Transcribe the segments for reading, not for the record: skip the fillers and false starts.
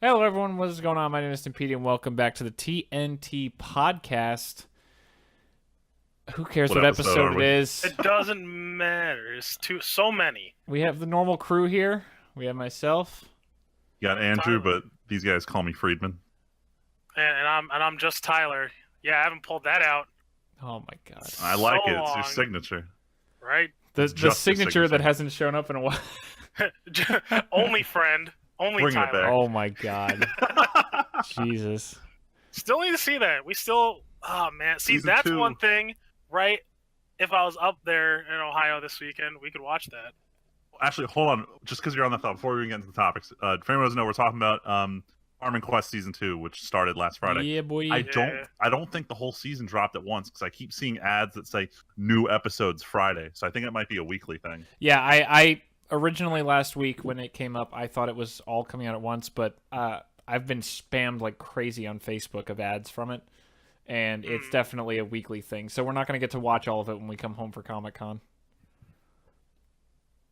Hello, everyone. What is going on? My name is Timpedia, and welcome back to the TNT podcast. Who cares what episode it is? It doesn't matter. It's so many. We have the normal crew here. We have myself. You got Andrew, but these guys call me Friedman. And I'm just Tyler. Yeah, I haven't pulled that out. Oh my god. I like it. It's your signature. Right? The signature that hasn't shown up in a while. Only friend. Only Bring Tyler. it back. Oh my god. Jesus. Still need to see that. Oh man. See, Season that's 2. one thing, right? If I was up there in Ohio this weekend, we could watch that. Actually, hold on. Just because you're on that thought, before we get into the topics, for anyone who doesn't know, we're talking about Farming Quest Season 2, which started last Friday. Yeah, boy. I don't think the whole season dropped at once, because I keep seeing ads that say new episodes Friday. So I think it might be a weekly thing. Yeah, I originally last week when it came up, I thought it was all coming out at once, but I've been spammed like crazy on Facebook of ads from it, and it's definitely a weekly thing. So we're not going to get to watch all of it when we come home for Comic-Con.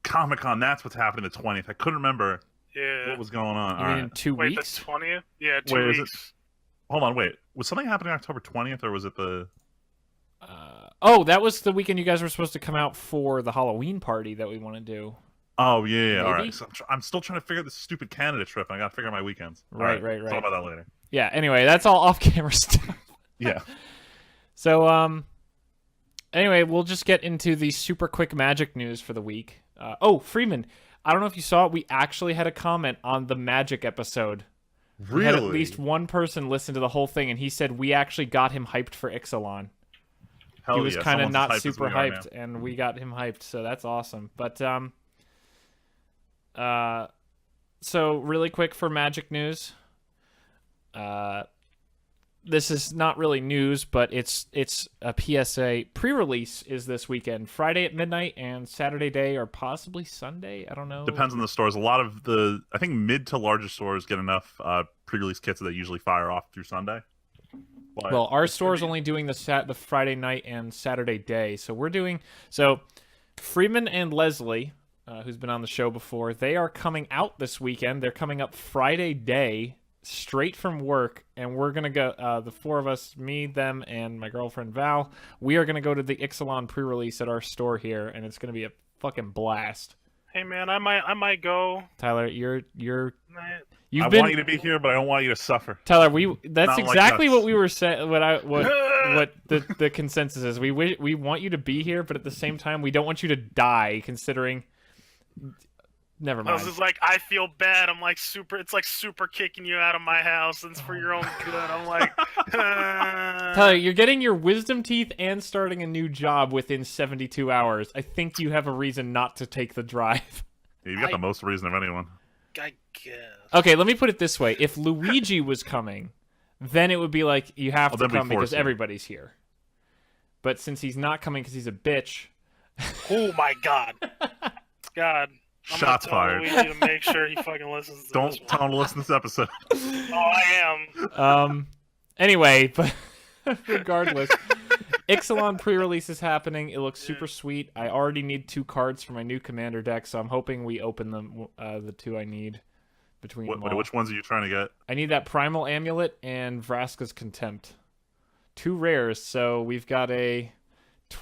Comic-Con, that's what's happening the 20th. I couldn't remember what was going on. You mean in 2 Wait, weeks? the 20th? Yeah, 2 weeks. Hold on, wait. Was something happening October 20th, or was it the... Oh, that was the weekend you guys were supposed to come out for the Halloween party that we want to do. Oh, yeah. All Maybe? right. So I'm still trying to figure out this stupid Canada trip, and I got to figure out my weekends. Right. Talk about that later. Yeah, anyway, that's all off-camera stuff. Yeah. So, anyway, we'll just get into the super quick magic news for the week. Freeman, I don't know if you saw it. We actually had a comment on the magic episode. Really? We had at least one person listen to the whole thing, and he said we actually got him hyped for Ixalan. Hell He was yeah. kind of Someone's not as hyped as super we are hyped, now. and we got him hyped, so that's awesome. But, so really quick for magic news. This is not really news, but it's a PSA. Pre-release is this weekend, Friday at midnight and Saturday day, or possibly Sunday. I don't know. Depends on the stores. A lot of I think mid to larger stores get enough pre-release kits that they usually fire off through Sunday. But well, our store's only doing the Friday night and Saturday day, so we're doing Freeman and Leslie, who's been on the show before, they are coming out this weekend. They're coming up Friday day, straight from work, and we're gonna go. The four of us, me, them, and my girlfriend Val, we are gonna go to the Ixalan pre-release at our store here, and it's gonna be a fucking blast. Hey man, I might go. Tyler, I been. want you to be here, but I don't want you to suffer. Tyler, that's Not exactly like us. what we were saying. What the consensus is. We want you to be here, but at the same time, we don't want you to die. Considering, never I mind. was just like, I feel bad. I'm like it's like super kicking you out of my house. It's for your own good. I'm like, Tyler, you're getting your wisdom teeth and starting a new job within 72 hours. I think you have a reason not to take the drive. Yeah, you got the most reason of anyone. I guess. Okay, let me put it this way: if Luigi was coming, then it would be like you have to then we come because force you. everybody's here. But since he's not coming because he's a bitch. Oh my god. God. I'm Shots gonna tell fired. Luigi to make sure he fucking listens to Don't this one. tell him to listen to this episode. Oh, I am. Anyway, but regardless, Ixalan pre-release is happening. It looks super sweet. I already need 2 cards for my new commander deck, so I'm hoping we open them. The 2 I need between them all. Which ones are you trying to get? I need that Primal Amulet and Vraska's Contempt. 2 rares, so we've got a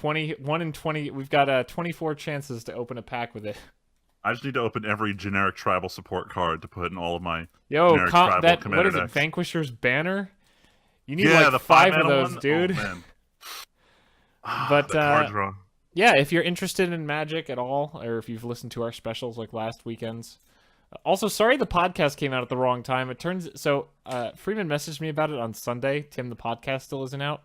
1 in 20. We've got 24 chances to open a pack with it. I just need to open every generic tribal support card to put in all of my Yo, generic tribal what commander is it? decks. Vanquisher's Banner? You need Yeah, like the 5 of mana those, one? dude. Oh, man. But the card draw. yeah, if you're interested in Magic at all, or if you've listened to our specials like last weekend's. Also, sorry the podcast came out at the wrong time. It turns Freeman messaged me about it on Sunday. Tim, the podcast still isn't out.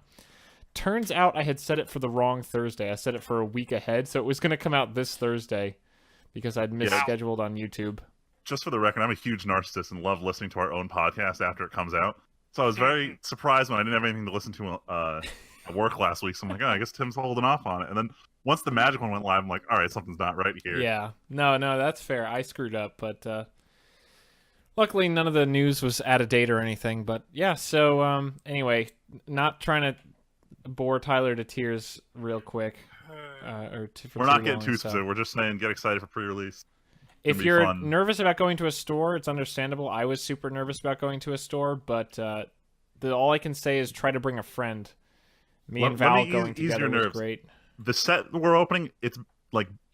Turns out I had set it for the wrong Thursday. I set it for a week ahead, so it was going to come out this Thursday because I'd misscheduled on YouTube. Just for the record, I'm a huge narcissist and love listening to our own podcast after it comes out. So I was very surprised when I didn't have anything to listen to at work last week. So I'm like, I guess Tim's holding off on it. And then once the Magic one went live, I'm like, all right, something's not right here. Yeah. No, that's fair. I screwed up, but luckily none of the news was out of date or anything. But yeah, so anyway, not trying to bore Tyler to tears real quick. We're not getting too specific. We're just saying get excited for pre-release. If be you're fun. nervous about going to a store, it's understandable. I was super nervous about going to a store, but all I can say is try to bring a friend. Me and Val going ease together your was nerves. great. The set we're opening, it's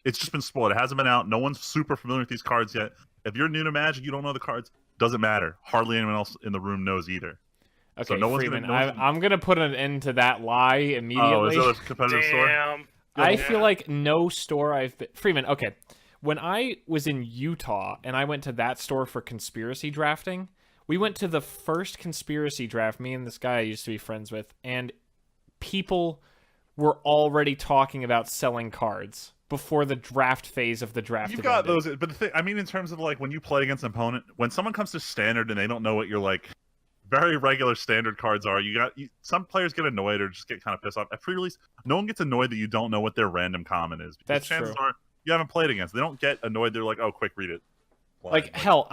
just been spoiled. It hasn't been out. No one's super familiar with these cards yet. If you're new to Magic, you don't know the cards. Doesn't matter. Hardly anyone else in the room knows either. Okay, so no Freeman, one's gonna. I'm gonna put an end to that lie immediately. Oh, is that a competitive store? Damn. I feel like no store I've been... Freeman, okay. When I was in Utah and I went to that store for conspiracy drafting, we went to the first conspiracy draft, me and this guy I used to be friends with, and people were already talking about selling cards before the draft phase of the draft. You've got those, but the thing, I mean, in terms of like when you play against an opponent, when someone comes to standard and they don't know what your like very regular standard cards are, some players get annoyed or just get kind of pissed off. At pre-release, no one gets annoyed that you don't know what their random common is. Because That's chances true. are you haven't played against. They don't get annoyed. They're like, oh, quick, read it. Like hell,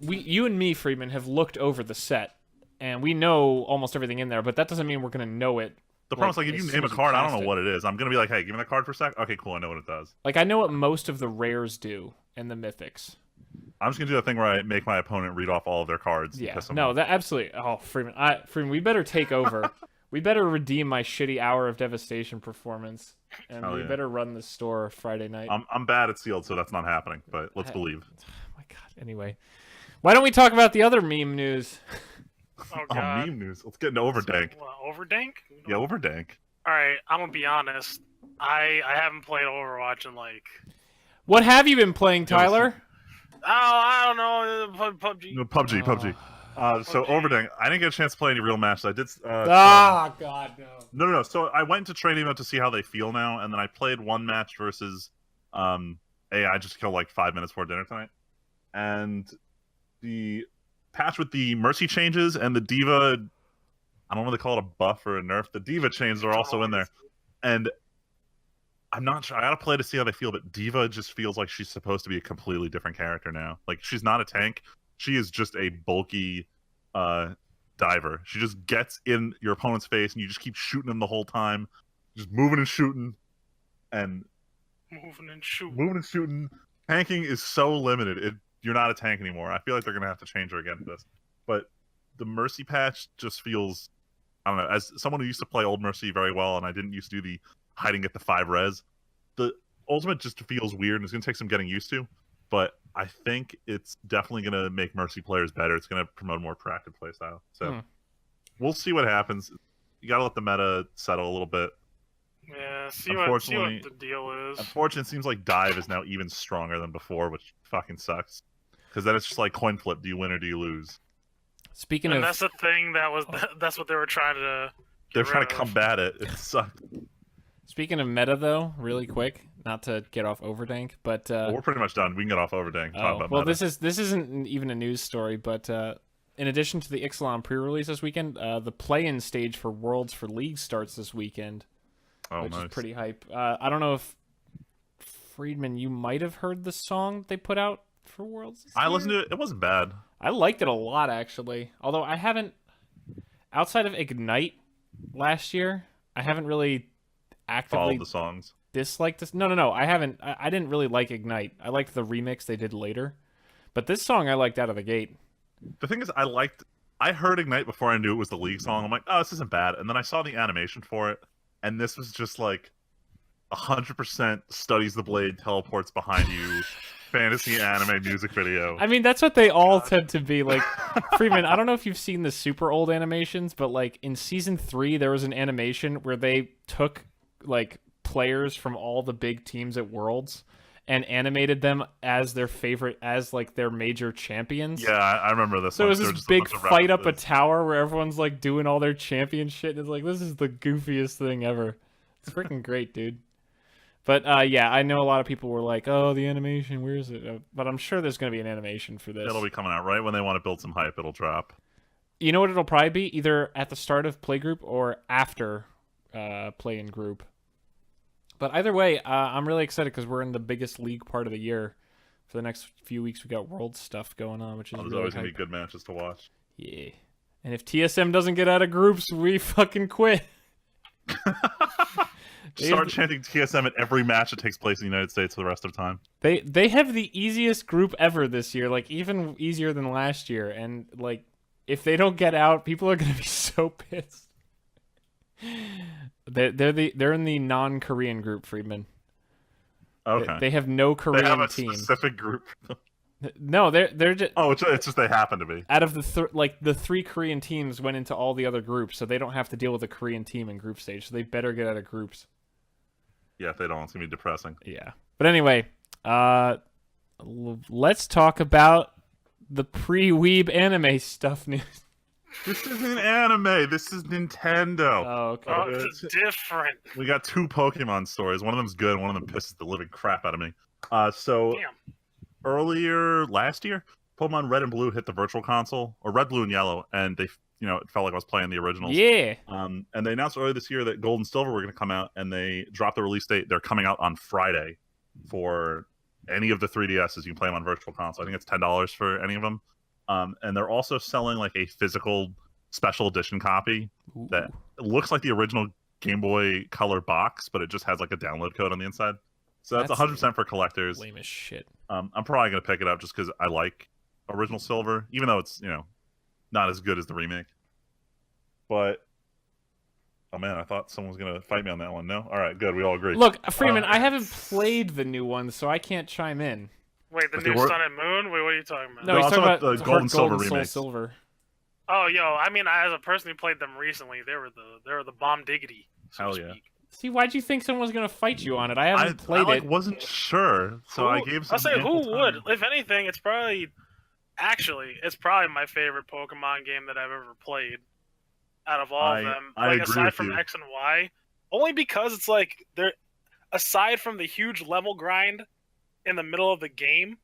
you and me, Freeman, have looked over the set and we know almost everything in there, but that doesn't mean we're gonna know it. The problem is, like, if as you soon name a as card, I don't cast know what it is. I'm gonna be like, hey, give me that card for a sec. Okay, cool, I know what it does. Like, I know what most of the rares do and the mythics. I'm just gonna do that thing where I make my opponent read off all of their cards. and Yeah, piss them no, off. that absolutely. Oh, Freeman, we better take over. We better redeem my shitty Hour of Devastation performance, and Hell we yeah. better run the store Friday night. I'm bad at sealed, so that's not happening. But let's believe. Oh my god. Anyway, why don't we talk about the other meme news? Oh Oh, god. meme news. Let's get into Overdank. Overdank? Yeah, Overdank. All right, I'm gonna be honest. I haven't played Overwatch in like. What have you been playing, Tyler? Oh, I don't know. PUBG. No, PUBG. So PUBG. Overdank. I didn't get a chance to play any real matches. I did. God, no. No. So I went to training mode to see how they feel now, and then I played one match versus AI just to kill like 5 minutes before dinner tonight. And the patch with the Mercy changes and the Diva, I don't know what they call it, a buff or a nerf. The Diva changes are also in there. And I'm not sure. I gotta play to see how they feel, but Diva just feels like she's supposed to be a completely different character now. Like, she's not a tank. She is just a bulky diver. She just gets in your opponent's face and you just keep shooting them the whole time. Just moving and shooting. And Moving and shooting. moving and shooting. Tanking is so limited. You're not a tank anymore. I feel like they're gonna have to change her again for this. But the Mercy patch just feels, I don't know, as someone who used to play Old Mercy very well, and I didn't used to do the hiding at the 5 res, the ultimate just feels weird and it's gonna take some getting used to. But I think it's definitely gonna make Mercy players better. It's gonna promote a more proactive playstyle. So we'll see what happens. You gotta let the meta settle a little bit. Yeah, see what the deal is. Unfortunately, it seems like Dive is now even stronger than before, which fucking sucks. Because then it's just like coin flip: do you win or do you lose? Speaking And of, that's the thing that's what they were trying to. They're get trying rid to of. combat it. It sucked. speaking of meta, though, really quick, not to get off Overdank, but Well, we're pretty much done. We can get off Overdank. Talk about well, meta. this isn't even a news story, but in addition to the Ixalan pre-release this weekend, the play-in stage for Worlds for League starts this weekend, which nice. is pretty hype. I don't know if Friedman, you might have heard the song they put out for Worlds this I year? listened to it. It wasn't bad. I liked it a lot, actually. Although I haven't, outside of Ignite last year, I haven't really actively Followed the songs. disliked this. No. I haven't. I didn't really like Ignite. I liked the remix they did later. But this song I liked out of the gate. The thing is, I heard Ignite before I knew it was the League song. I'm like, oh, this isn't bad. And then I saw the animation for it, and this was just like 100% studies the blade, teleports behind you, fantasy anime music video. I mean, that's what they all tend to be. Like, Freeman, I don't know if you've seen the super old animations, but like in season 3, there was an animation where they took like players from all the big teams at Worlds and animated them as their favorite, as like their major champions. Yeah, I remember this. So it one. was There this were just big bunch of fight up a references. tower where everyone's like doing all their champion shit. And it's like, this is the goofiest thing ever. It's freaking great, dude. But yeah, I know a lot of people were like, oh, the animation, where is it? But I'm sure there's going to be an animation for this. It'll be coming out right when they want to build some hype. It'll drop. You know what it'll probably be? Either at the start of Playgroup or after Play-in Group. But either way, I'm really excited because we're in the biggest league part of the year. For the next few weeks, we got World stuff going on, which is There's really always going to hype. be good matches to watch. Yeah. And if TSM doesn't get out of groups, we fucking quit. Start chanting TSM at every match that takes place in the United States for the rest of the time. They have the easiest group ever this year, like even easier than last year, and like if they don't get out, people are gonna be so pissed. They're in the non-Korean group, Friedman. Okay. They have no Korean They have a team. specific group. No, they're just Oh, it's just they happen to be. out of the 3 Korean teams went into all the other groups, so they don't have to deal with a Korean team in group stage. So they better get out of groups. Yeah, if they don't, it's gonna be depressing. Yeah. But anyway, let's talk about the pre-Weeb anime stuff news. This isn't anime. This is Nintendo. Oh, okay. Oh, it's different. We got 2 Pokemon stories. One of them's good. One of them pisses the living crap out of me. So Damn. earlier last year, Pokemon Red and Blue hit the Virtual Console, or Red, Blue, and Yellow, and they, it felt like I was playing the originals. Yeah. And they announced earlier this year that Gold and Silver were going to come out, and they dropped the release date. They're coming out on Friday for any of the 3DSs. You can play them on Virtual Console. I think it's $10 for any of them. And they're also selling like a physical special edition copy that looks like the original Game Boy Color box, but it just has like a download code on the inside. So that's 100% for collectors. Lame as shit. I'm probably going to pick it up just because I like original Silver, even though it's, not as good as the remake. But, oh man, I thought someone was going to fight me on that one. No? All right, good. We all agree. Look, Freeman, I haven't played the new one, so I can't chime in. Wait, the new Sun and Moon? Wait, what are you talking about? No, No, he's I'm talking talking about about the Gold and Silver Soul remakes. Silver. Oh, yo, I mean, as a person who played them recently, they were the bomb diggity. So Hell to yeah. speak. See, why'd you think someone was going to fight you on it? I haven't played I it. wasn't sure, so I gave some I'll say ample who would? time. If anything, it's probably my favorite Pokemon game that I've ever played. Out of all of them, I agree aside with from you. X and Y, only because it's like they're aside from the huge level grind in the middle of the game.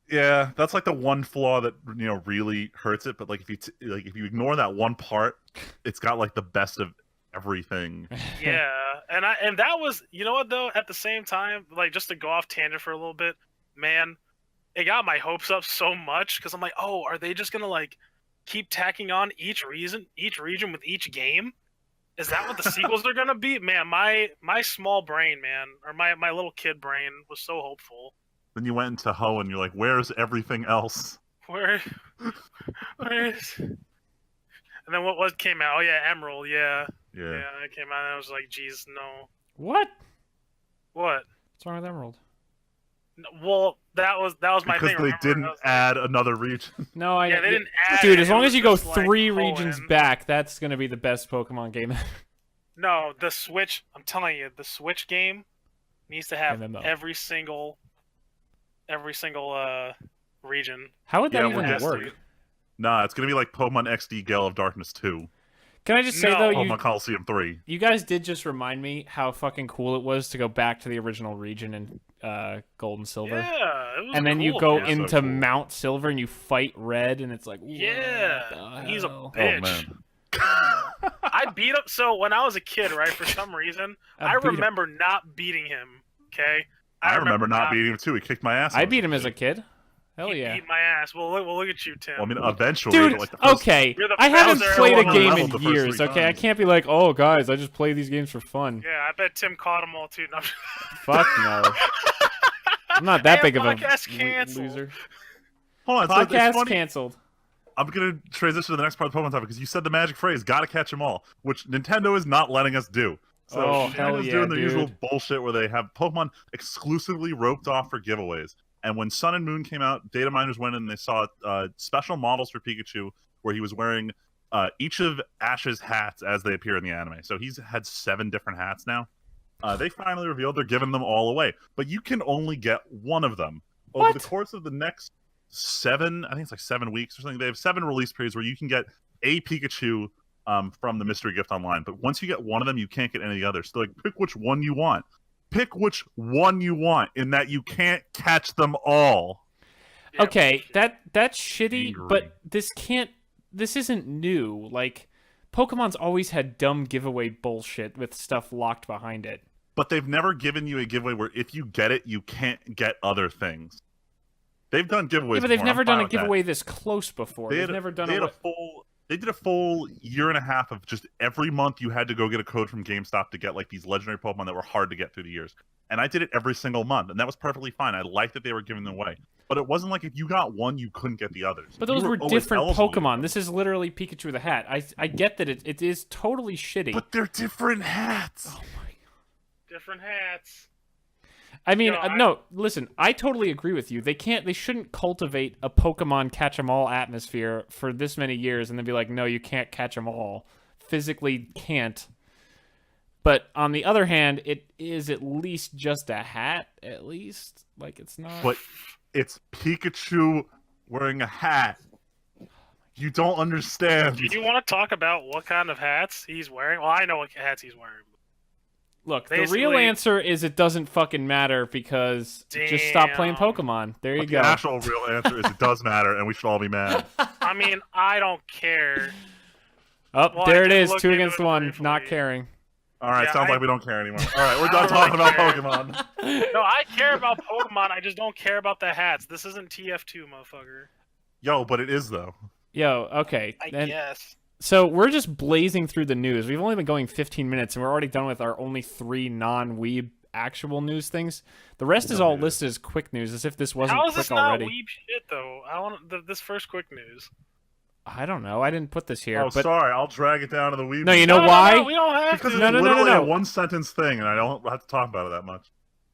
Yeah, that's like the one flaw that really hurts it. But like if you ignore that one part, it's got like the best of everything. Yeah, and that was, you know what though, at the same time, like, just to go off tangent for a little bit, man, it got my hopes up so much because I'm like, oh, are they just gonna like keep tacking on each region with each game? Is that what the sequels are gonna be? Man, my small brain, man, or my little kid brain was so hopeful. Then you went into Ho and you're like, where's everything else? Where is? And then what came out? Oh yeah, Emerald. Yeah, it came out. And I was like, geez, no. What? What? What's wrong with Emerald? No, well, that was my Because thing. they remember? didn't I was like, add another region. No, I. Yeah, they didn't add Dude, it, as long it as was you go just like 3 Poland. regions back, that's going to be the best Pokemon game. No, the Switch. I'm telling you, the Switch game needs to have MMO. every single region. How would that Yeah, even we're work? guessing. Nah, it's gonna be like Pokemon XD Gale of Darkness 2. Can I just say, No. though, Pokemon Coliseum 3. you guys did just remind me how fucking cool it was to go back to the original region in Gold and Silver. Yeah, it was And then you cool, go man. so into cool. Mount Silver and you fight Red, and it's like, what Yeah, the he's a hell? bitch. Oh man. I beat him. So when I was a kid, right, for some reason, I beat him. remember not beating him. Okay, I remember not beating him too. He kicked my ass. I beat him as a kid. Hell He yeah. beat my ass. Well, look at you, Tim. Well, I mean, eventually, Dude, but, like the first, okay, You're the I haven't best played a everyone game leveled in the first years, 3 okay? I times. can't be like, oh, guys, I just play these games for fun. Yeah, I bet Tim caught them all too. No. Fuck no. I'm not that Hey, big of a podcast canceled. loser. Hold on, so it's Podcast funny. canceled. I'm gonna transition to the next part of the Pokemon topic because you said the magic phrase "gotta catch them all," which Nintendo is not letting us do. So Oh, hell Nintendo's yeah, doing their usual dude. bullshit where they have Pokemon exclusively roped off for giveaways. And when Sun and Moon came out, data miners went in and they saw special models for Pikachu where he was wearing each of Ash's hats as they appear in the anime. So he's had 7 different hats now. They finally revealed they're giving them all away, but you can only get one of them over What? the course of the next 7. I think it's like 7 weeks or something. They have 7 release periods where you can get a Pikachu from the mystery gift online. But once you get one of them, you can't get any of the others. So like, pick which one you want. Pick which one you want. In that you can't catch them all. Yeah, Okay, that's shitty, Angry. but this isn't new. Like, Pokemon's always had dumb giveaway bullshit with stuff locked behind it. But they've never given you a giveaway where if you get it, you can't get other things. They've done giveaways. Yeah, but they've before, never I'm done fine a with that. giveaway this close before. They They've had, never done they a had a full. They did a full year and a half of just every month you had to go get a code from GameStop to get like these legendary Pokemon that were hard to get through the years. And I did it every single month, and that was perfectly fine. I liked that they were giving them away. But it wasn't like if you got one, you couldn't get the others. But those You were always different eligible. Pokemon. This is literally Pikachu the Hat. I get that it is totally shitty. But they're different hats. Oh my. Different hats. I mean, You know, no, listen, I totally agree with you. They shouldn't cultivate a Pokemon catch-em-all atmosphere for this many years and then be like, no, you can't catch them all. Physically can't. But on the other hand, it is at least just a hat, at least. Like, it's not... But it's Pikachu wearing a hat. You don't understand. Do you want to talk about what kind of hats he's wearing? Well, I know what hats he's wearing. Look, the Basically- real answer is it doesn't fucking matter because just stop playing Damn. Pokemon. There you But go. the actual real answer is it does matter, and we should all be mad. I mean, I don't care. Oh, Well, there I it did is. look 2 into against it 1. briefly. Not caring. All right, Yeah, sounds I- like we don't care anymore. All right, we're I done don't talking really about care. Pokemon. No, I care about Pokemon. I just don't care about the hats. This isn't TF2, motherfucker. Yo, but it is though. Yo, okay. I And guess. so we're just blazing through the news. We've only been going 15 minutes, and we're already done with our only 3 non-Weeb actual news things. The rest is all Yeah. listed as quick news, as if this wasn't How is quick this not already. weeb shit, though? I want this first quick news. I don't know. I didn't put this here. Oh, but sorry, I'll drag it down to the Weeb. No, you know No, why? No, we don't have Because to. it's No, no, no, literally no. a one-sentence thing, and I don't have to talk about it that much.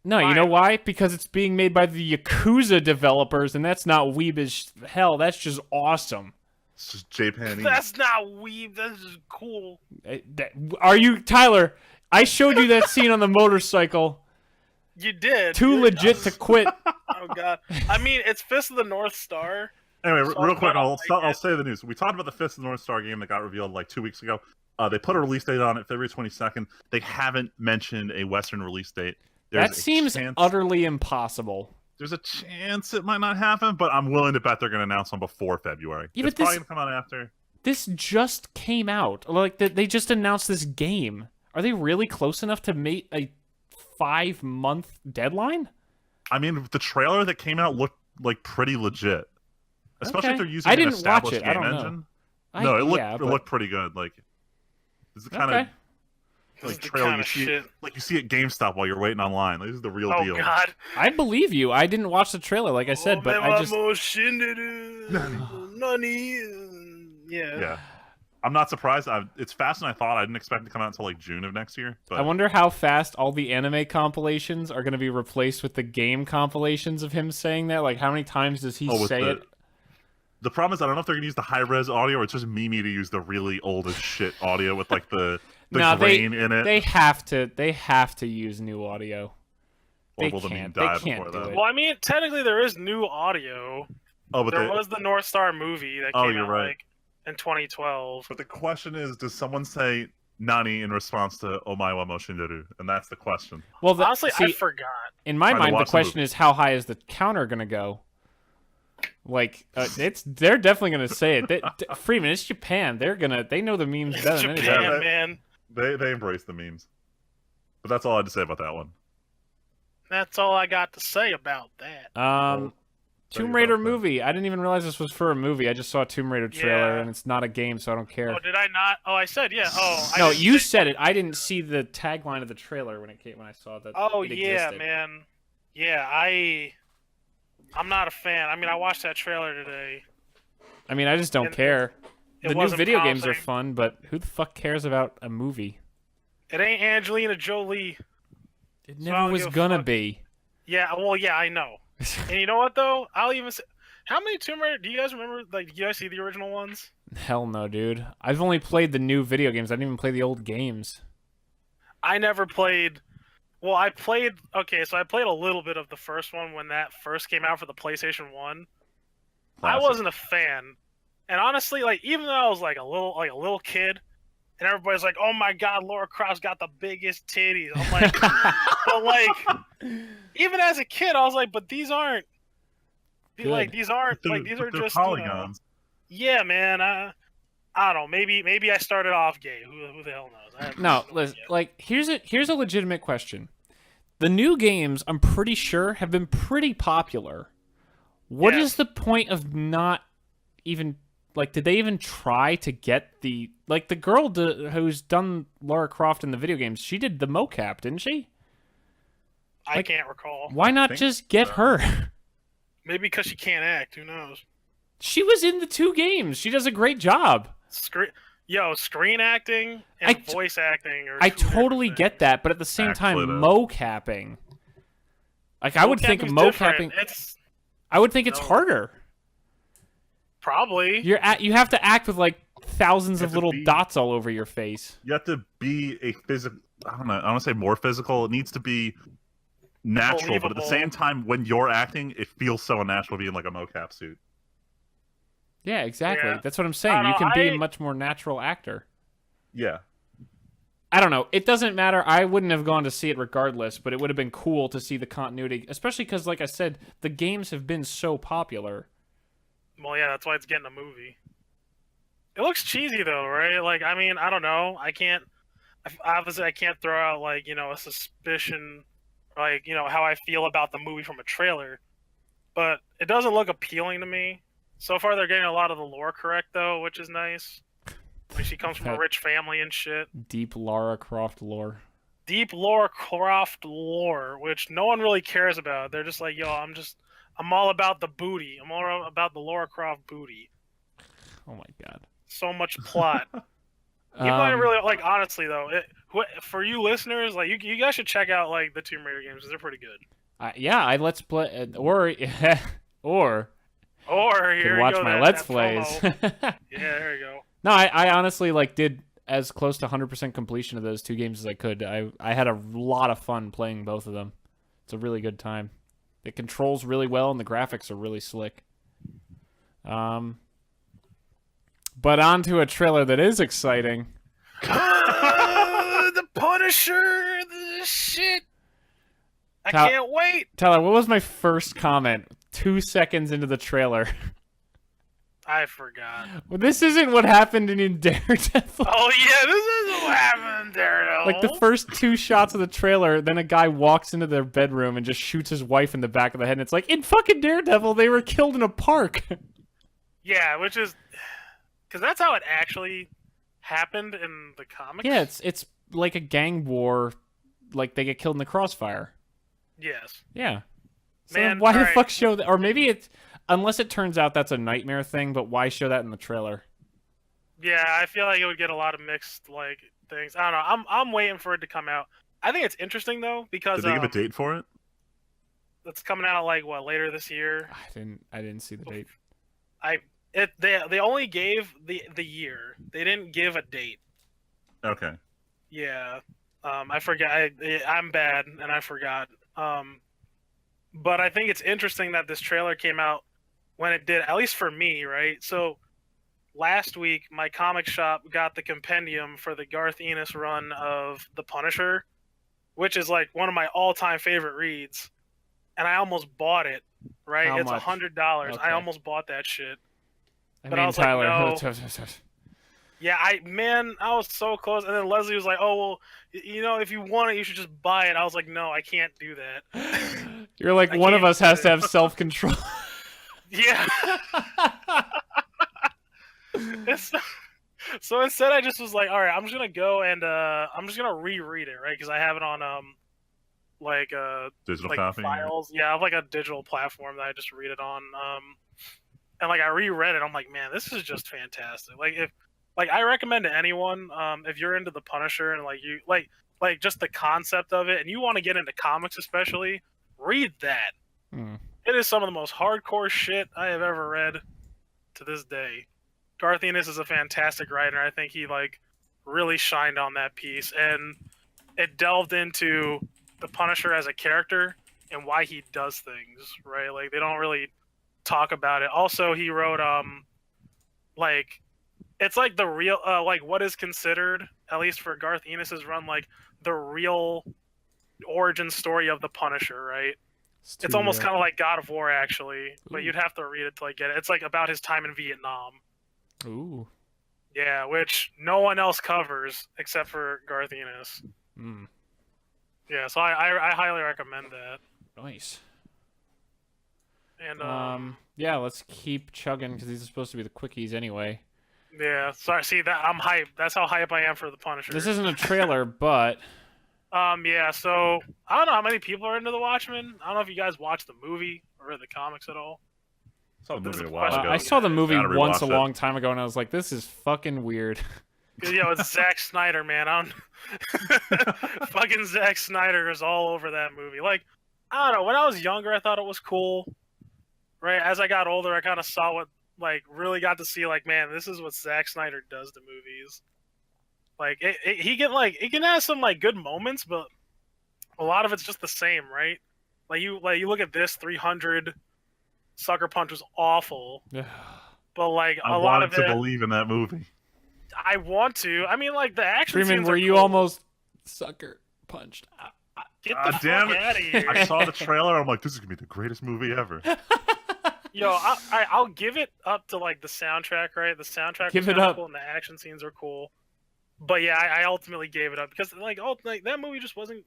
No, you know Fine. why? Because it's being made by the Yakuza developers, and that's not weeb as hell. That's just awesome. It's just J-Pan. That's not weeb. That's just cool. Are you, Tyler? I showed you that scene on the motorcycle. You did. Too You're legit to dumb. quit. Oh god. I mean, it's Fist of the North Star. Anyway, So real I quick, don't I'll like it. say the news. We talked about the Fist of the North Star game that got revealed like 2 weeks ago. They put a release date on it, February 22nd. They haven't mentioned a Western release date. There's That a seems chance- utterly impossible. There's a chance it might not happen, but I'm willing to bet they're going to announce one before February. Yeah, it's but probably this- going to come out after. This just came out. Like, they just announced this game. Are they really close enough to meet a 5-month deadline? I mean, the trailer that came out looked like pretty legit, especially Okay. if they're using I an didn't watch established it. I game don't know. engine. No, it looked pretty good. Like, this is the kind Okay. of This is like the trailer kind you of see, shit. like you see at GameStop while you're waiting online. Like, this is the real Oh deal. god. I believe you. I didn't watch the trailer, like I said, but I just... Yeah. Yeah, I'm not surprised. It's faster than I thought. I didn't expect it to come out until like June of next year. But I wonder how fast all the anime compilations are going to be replaced with the game compilations of him saying that. Like, how many times does he with say the, it? The problem is I don't know if they're gonna use the high res audio or it's just Mimi to use the really old as shit audio with like the No, grain in it. They have to use new audio. Or They will the meme can't. die They can't before do that? it. Well, I mean, technically there is new audio. Oh, but There was the North Star movie that came you're out right. like in 2012. But the question is, does someone say Nani in response to Omae wa mo shinderu? And that's the question. Well, Honestly, I see, forgot. in my Trying to mind, the watch the question movie. is how high is the counter going to go? Like, they're definitely going to say it. Freeman, it's Japan. They know the memes better than Japan, anybody. man. They embrace the memes. But that's all I had to say about that one. That's all I got to say about that. Tell Tomb you Raider about that. movie. I didn't even realize this was for a movie. I just saw a Tomb Raider trailer, Yeah. and it's not a game, so I don't care. Oh, did I not? Oh, I said yeah. Oh, I No, didn't you say- said it. I didn't see the tagline of the trailer when I saw that. Oh it yeah, existed. man. Yeah, I'm not a fan. I mean, I watched that trailer today. I mean, I just don't And care. It The new wasn't video games are promising. fun, but who the fuck cares about a movie? It ain't Angelina Jolie. It So I never don't was give a gonna fuck. be. Yeah, well, yeah, I know. And you know what though? I'll even say, how many Tomb Raider? Do you guys remember? Like, do you guys see the original ones? Hell no, dude. I've only played the new video games. I didn't even play the old games. I never played. Well, I played. Okay, so I played a little bit of the first one when that first came out for the PlayStation 1. I Classic. wasn't a fan, and honestly, like even though I was like a little kid, and everybody's like, "Oh my God, Laura Croft's got the biggest titties." I'm like, but like, even as a kid, I was like, "But these aren't." Like Good. these aren't They're- like these are they're just polygons. yeah, man. I don't know. Maybe I started off gay. Who the hell knows? I have No, no listen. idea. Like, here's a legitimate question. The new games, I'm pretty sure, have been pretty popular. What Yes. is the point of not even like, did they even try to get the like the girl who's done Lara Croft in the video games? She did the mocap, didn't she? I can't recall. Why not think just get her? Maybe because she can't act. Who knows? She was in the 2 games. She does a great job. Screen acting and voice acting are I two totally different get things. that, but at the same time, Actually, mocapping. Like, I would think Mocapping's mocapping. different. I would think it's No. harder. Probably. You have to act with like thousands You of have to little be- dots all over your face. You have to be a physical. I don't know. I want to say more physical. It needs to be natural, but at the Believable. same time, when you're acting, it feels so unnatural being like a mocap suit. Yeah, exactly. Yeah. That's what I'm I saying. don't You know, can be a much more natural actor. Yeah. I don't know. It doesn't matter. I wouldn't have gone to see it regardless, but it would have been cool to see the continuity, especially because, like I said, the games have been so popular. Well, yeah, that's why it's getting a movie. It looks cheesy though, right? Like, I mean, I don't know. Obviously, I can't throw out like a suspicion, like how I feel about the movie from a trailer, but it doesn't look appealing to me. So far, they're getting a lot of the lore correct though, which is nice. Like, she comes from a rich family and shit. Deep Lara Croft lore. Deep Lara Croft lore, which no one really cares about. They're just like, yo, I'm all about the booty. I'm all about the Lara Croft booty. Oh my god. So much plot. You might really like. Honestly, though, for you listeners, like you guys should check out like the Tomb Raider games. They're pretty good. Yeah, I let's play or Or you here can you watch go, my that let's promo. plays. Yeah, there you go. No, I honestly like did as close to 100% completion of those 2 games as I could. I had a lot of fun playing both of them. It's a really good time. It controls really well and the graphics are really slick. But on to a trailer that is exciting. The Punisher, the shit. I can't wait. Tyler, what was my first comment 2 seconds into the trailer? I forgot. Well, this isn't what happened in Daredevil. Oh yeah, this is what happened there. Like the first 2 shots of the trailer, then a guy walks into their bedroom and just shoots his wife in the back of the head. And it's like, in fucking Daredevil, they were killed in a park. Yeah, which is because that's how it actually happened in the comics. Yeah, it's like a gang war. Like they get killed in the crossfire. Yes. Yeah. So Man, why the alright. fuck show that? Or maybe it's unless it turns out that's a nightmare thing. But why show that in the trailer? Yeah, I feel like it would get a lot of mixed like things. I don't know. I'm waiting for it to come out. I think it's interesting though because Did they give a date for it? it's coming out like what later this year. I didn't see the date. They only gave the year. They didn't give a date. Okay. Yeah. I forgot. I'm bad and I forgot. But I think it's interesting that this trailer came out when it did, at least for me, right? So last week, my comic shop got the compendium for the Garth Ennis run of The Punisher, which is like one of my all-time favorite reads. And I almost bought it, right? How It's much? $100. Okay. I almost bought that shit. I But mean, I was like, Tyler. no. Yeah, I was so close. And then Leslie was like, oh, well, if you want it, you should just buy it. I was like, no, I can't do that. You're like I one of can't us do has it. to have self-control. Yeah. So instead, I just was like, all right, I'm just gonna go and I'm just gonna reread it, right? Because I have it on Digital like copy. files. Yeah, I have like a digital platform that I just read it on. And like I reread it, I'm like, man, this is just fantastic. Like I recommend to anyone, if you're into the Punisher and like you like just the concept of it, and you want to get into comics especially, read that. It is some of the most hardcore shit I have ever read to this day. Garth Ennis is a fantastic writer. I think he like really shined on that piece, and it delved into the Punisher as a character and why he does things, right? Like they don't really talk about it. Also, he wrote like it's like the real like what is considered, at least for Garth Ennis's run, like the real origin story of the Punisher, right? It's almost kind of like God of War, actually, but you'd have to read it to like get it. It's like about his time in Vietnam. Ooh. Yeah, which no one else covers except for Garth Ennis. Yeah, so I highly recommend that. Nice. And yeah, let's keep chugging because these are supposed to be the quickies anyway. yeah, sorry. See that I'm hyped. That's how hype I am for the Punisher. This isn't a trailer, but yeah. So I don't know how many people are into the Watchmen. I don't know if you guys watched the movie or read the comics at all. I saw the This is movie a a while question. ago. I saw the movie Gotta once a rewatch it. long time ago, and I was like, this is fucking weird. It's Zack Snyder, man. I don't. Fucking Zack Snyder is all over that movie. Like, I don't know. When I was younger, I thought it was cool. Right. As I got older, I kind of saw what, like, really got to see, like, man, this is what Zack Snyder does to movies. Like, it can have some, like, good moments, but a lot of it's just the same, right? Like you look at this 300. Sucker Punch was awful, but like I a lot of wanted it, to believe in that movie. I want to. I mean, like the action Freeman, scenes were are you cool. almost sucker punched? Get the fuck Damn it. out of here. I saw the trailer. I'm like, this is gonna be the greatest movie ever. Yo, I'll give it up to like the soundtrack, right? The soundtrack Give was it kinda up. cool and the action scenes are cool. But yeah, I ultimately gave it up because like that movie just wasn't.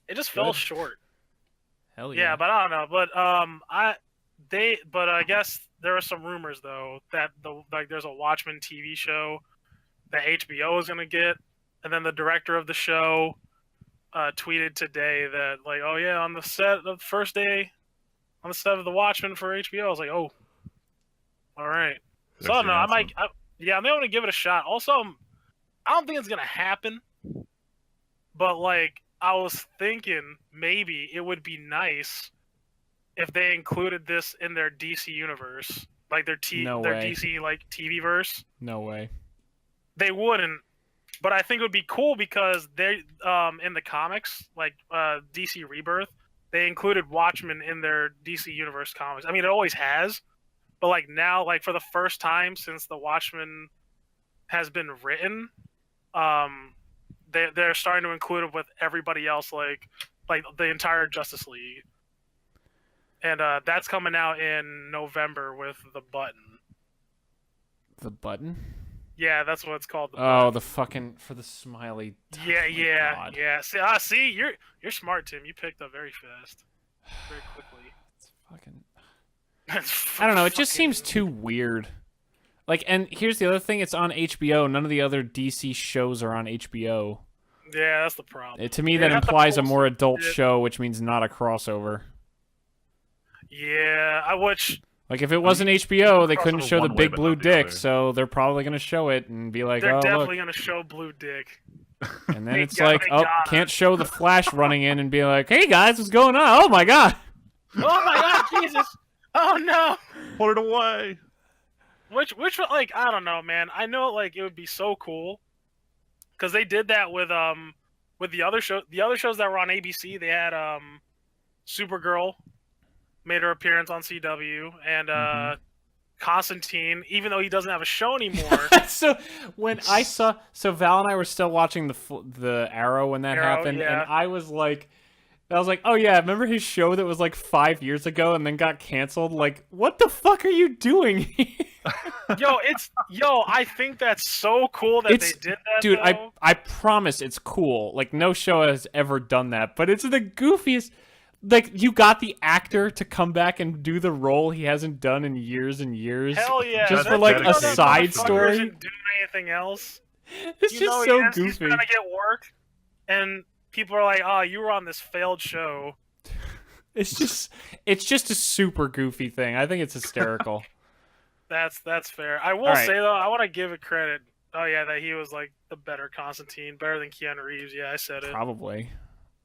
It just fell Good. short. Hell Yeah, but I don't know. But I guess there are some rumors though that there's a Watchmen TV show that HBO is gonna get, and then the director of the show tweeted today that like, oh yeah, on the set of the first day on the set of the Watchmen for HBO, I was like, oh, all right. So I don't know. I'm gonna give it a shot. Also, I don't think it's gonna happen, but like I was thinking maybe it would be nice if they included this in their DC universe, like their No their way. DC like TV verse. No way. They wouldn't, but I think it would be cool because they in the comics, like DC Rebirth, they included Watchmen in their DC universe comics. I mean, it always has, but like now, like for the first time since the Watchmen has been written, they're starting to include it with everybody else, like the entire Justice League. And that's coming out in November with The Button. The button? Yeah, that's what it's called. The Oh, Button. the fucking for the smiley. Yeah, Oh my yeah, God. yeah. See, you're smart, Tim. You picked up very fast, very quickly. It's fucking. That's I don't know. It just fucking- seems too weird. Like, and here's the other thing: it's on HBO. None of the other DC shows are on HBO. Yeah, that's the problem. To me, They that have to implies a pull more some adult shit. show, which means not a crossover. Yeah, Like, if it wasn't HBO, they crossover couldn't show the one way, big but blue not the dick, other. so they're probably gonna show it and be like, they're "Oh, definitely look," gonna show Blue Dick. and then they it's got- like, they "Oh, gotta. can't show the Flash running in and be like, hey guys, what's going on? Oh my God!" Oh my God, Jesus! Oh no! Put it away. Which like I don't know, man. I know like it would be so cool because they did that with the other shows that were on ABC. They had Supergirl made her appearance on CW, and Constantine, even though he doesn't have a show anymore. So when I saw, Val and I were still watching the Arrow when that Arrow, happened, yeah. and I was like, oh yeah, remember his show that was like 5 years ago and then got canceled? Like, what the fuck are you doing? I think that's so cool that It's- they did that, Dude, though. I promise it's cool. Like, no show has ever done that, but it's the goofiest. Like, you got the actor to come back and do the role he hasn't done in years and years. Hell yeah! Just That's for like a dedication. side Motherfucker story. isn't doing anything else. It's You just know, so yes, he's goofy. trying to get work, and people are like, "Oh, you were on this failed show." It's just a super goofy thing. I think it's hysterical. That's fair. I will All right. say though, I want to give it credit. Oh yeah, that he was like the better Constantine, better than Keanu Reeves. Yeah, I said it. Probably.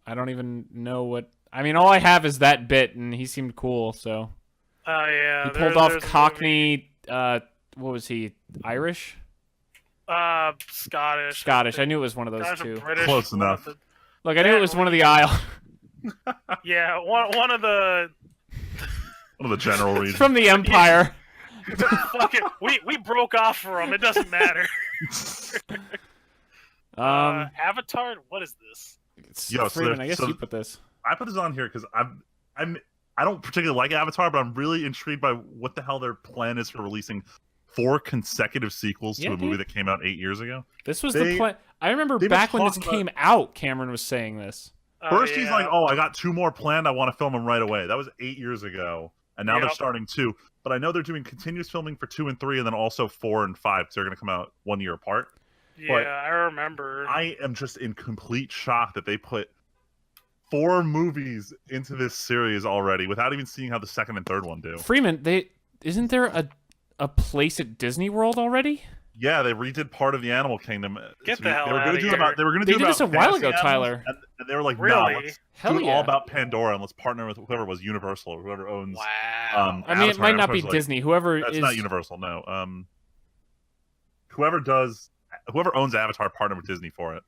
I don't even know what. I mean, all I have is that bit, and he seemed cool. So Oh yeah, he pulled off Cockney. What was he? Irish? Scottish. Scottish. I knew it was one of those Guys are two. British. Close One of enough. the- Look, I knew it was one of the aisle. yeah, one of the One of the general regions. From the Empire. fucking. We broke off for him. It doesn't matter. Avatar. What is this? Yo, so Freeman, there- I guess so- you put this. I put this on here because I don't particularly like Avatar, but I'm really intrigued by what the hell their plan is for releasing 4 consecutive sequels to Yeah, a movie dude. that came out 8 years ago. This was They- the plan. I remember they've been back when this talking came out, Cameron was saying this. First, he's yeah. like, "Oh, I got 2 more planned. I want to film them right away." That was 8 years ago. and now they're Yep. starting 2. But I know they're doing continuous filming for 2 and 3, and then also 4 and 5. So they're going to come out 1 year apart. Yeah, But I remember. I am just in complete shock that they put 4 movies into this series already without even seeing how the second and third one do. Freeman, isn't there a place at Disney World already? Yeah, they redid part of the Animal Kingdom. Get the hell they were outta gonna do here. about they were going to They do did about this a while fantasy ago, animals, Tyler. and they were like, Really? no, let's Hell do it yeah. all about Pandora and let's partner with whoever was Universal or whoever owns. Wow. I mean, it Avatar. might not be Avatar's like, Disney. Whoever That's is not Universal. No. Whoever owns Avatar partnered with Disney for it.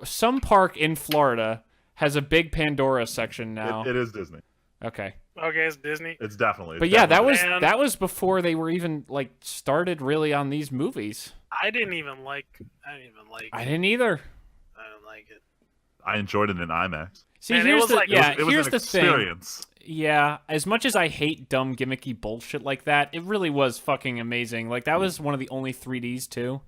some park in Florida has a big Pandora section now. It is Disney. Okay. Okay, it's Disney. It's definitely. But yeah, Man. that was before they were even like started really on these movies. I didn't even like. I didn't either. I didn't like it. I enjoyed it in IMAX. See, Man, it here's was the like- It was here's an the thing. experience. Yeah, as much as I hate dumb gimmicky bullshit like that, it really was fucking amazing. Like that was one of the only 3Ds too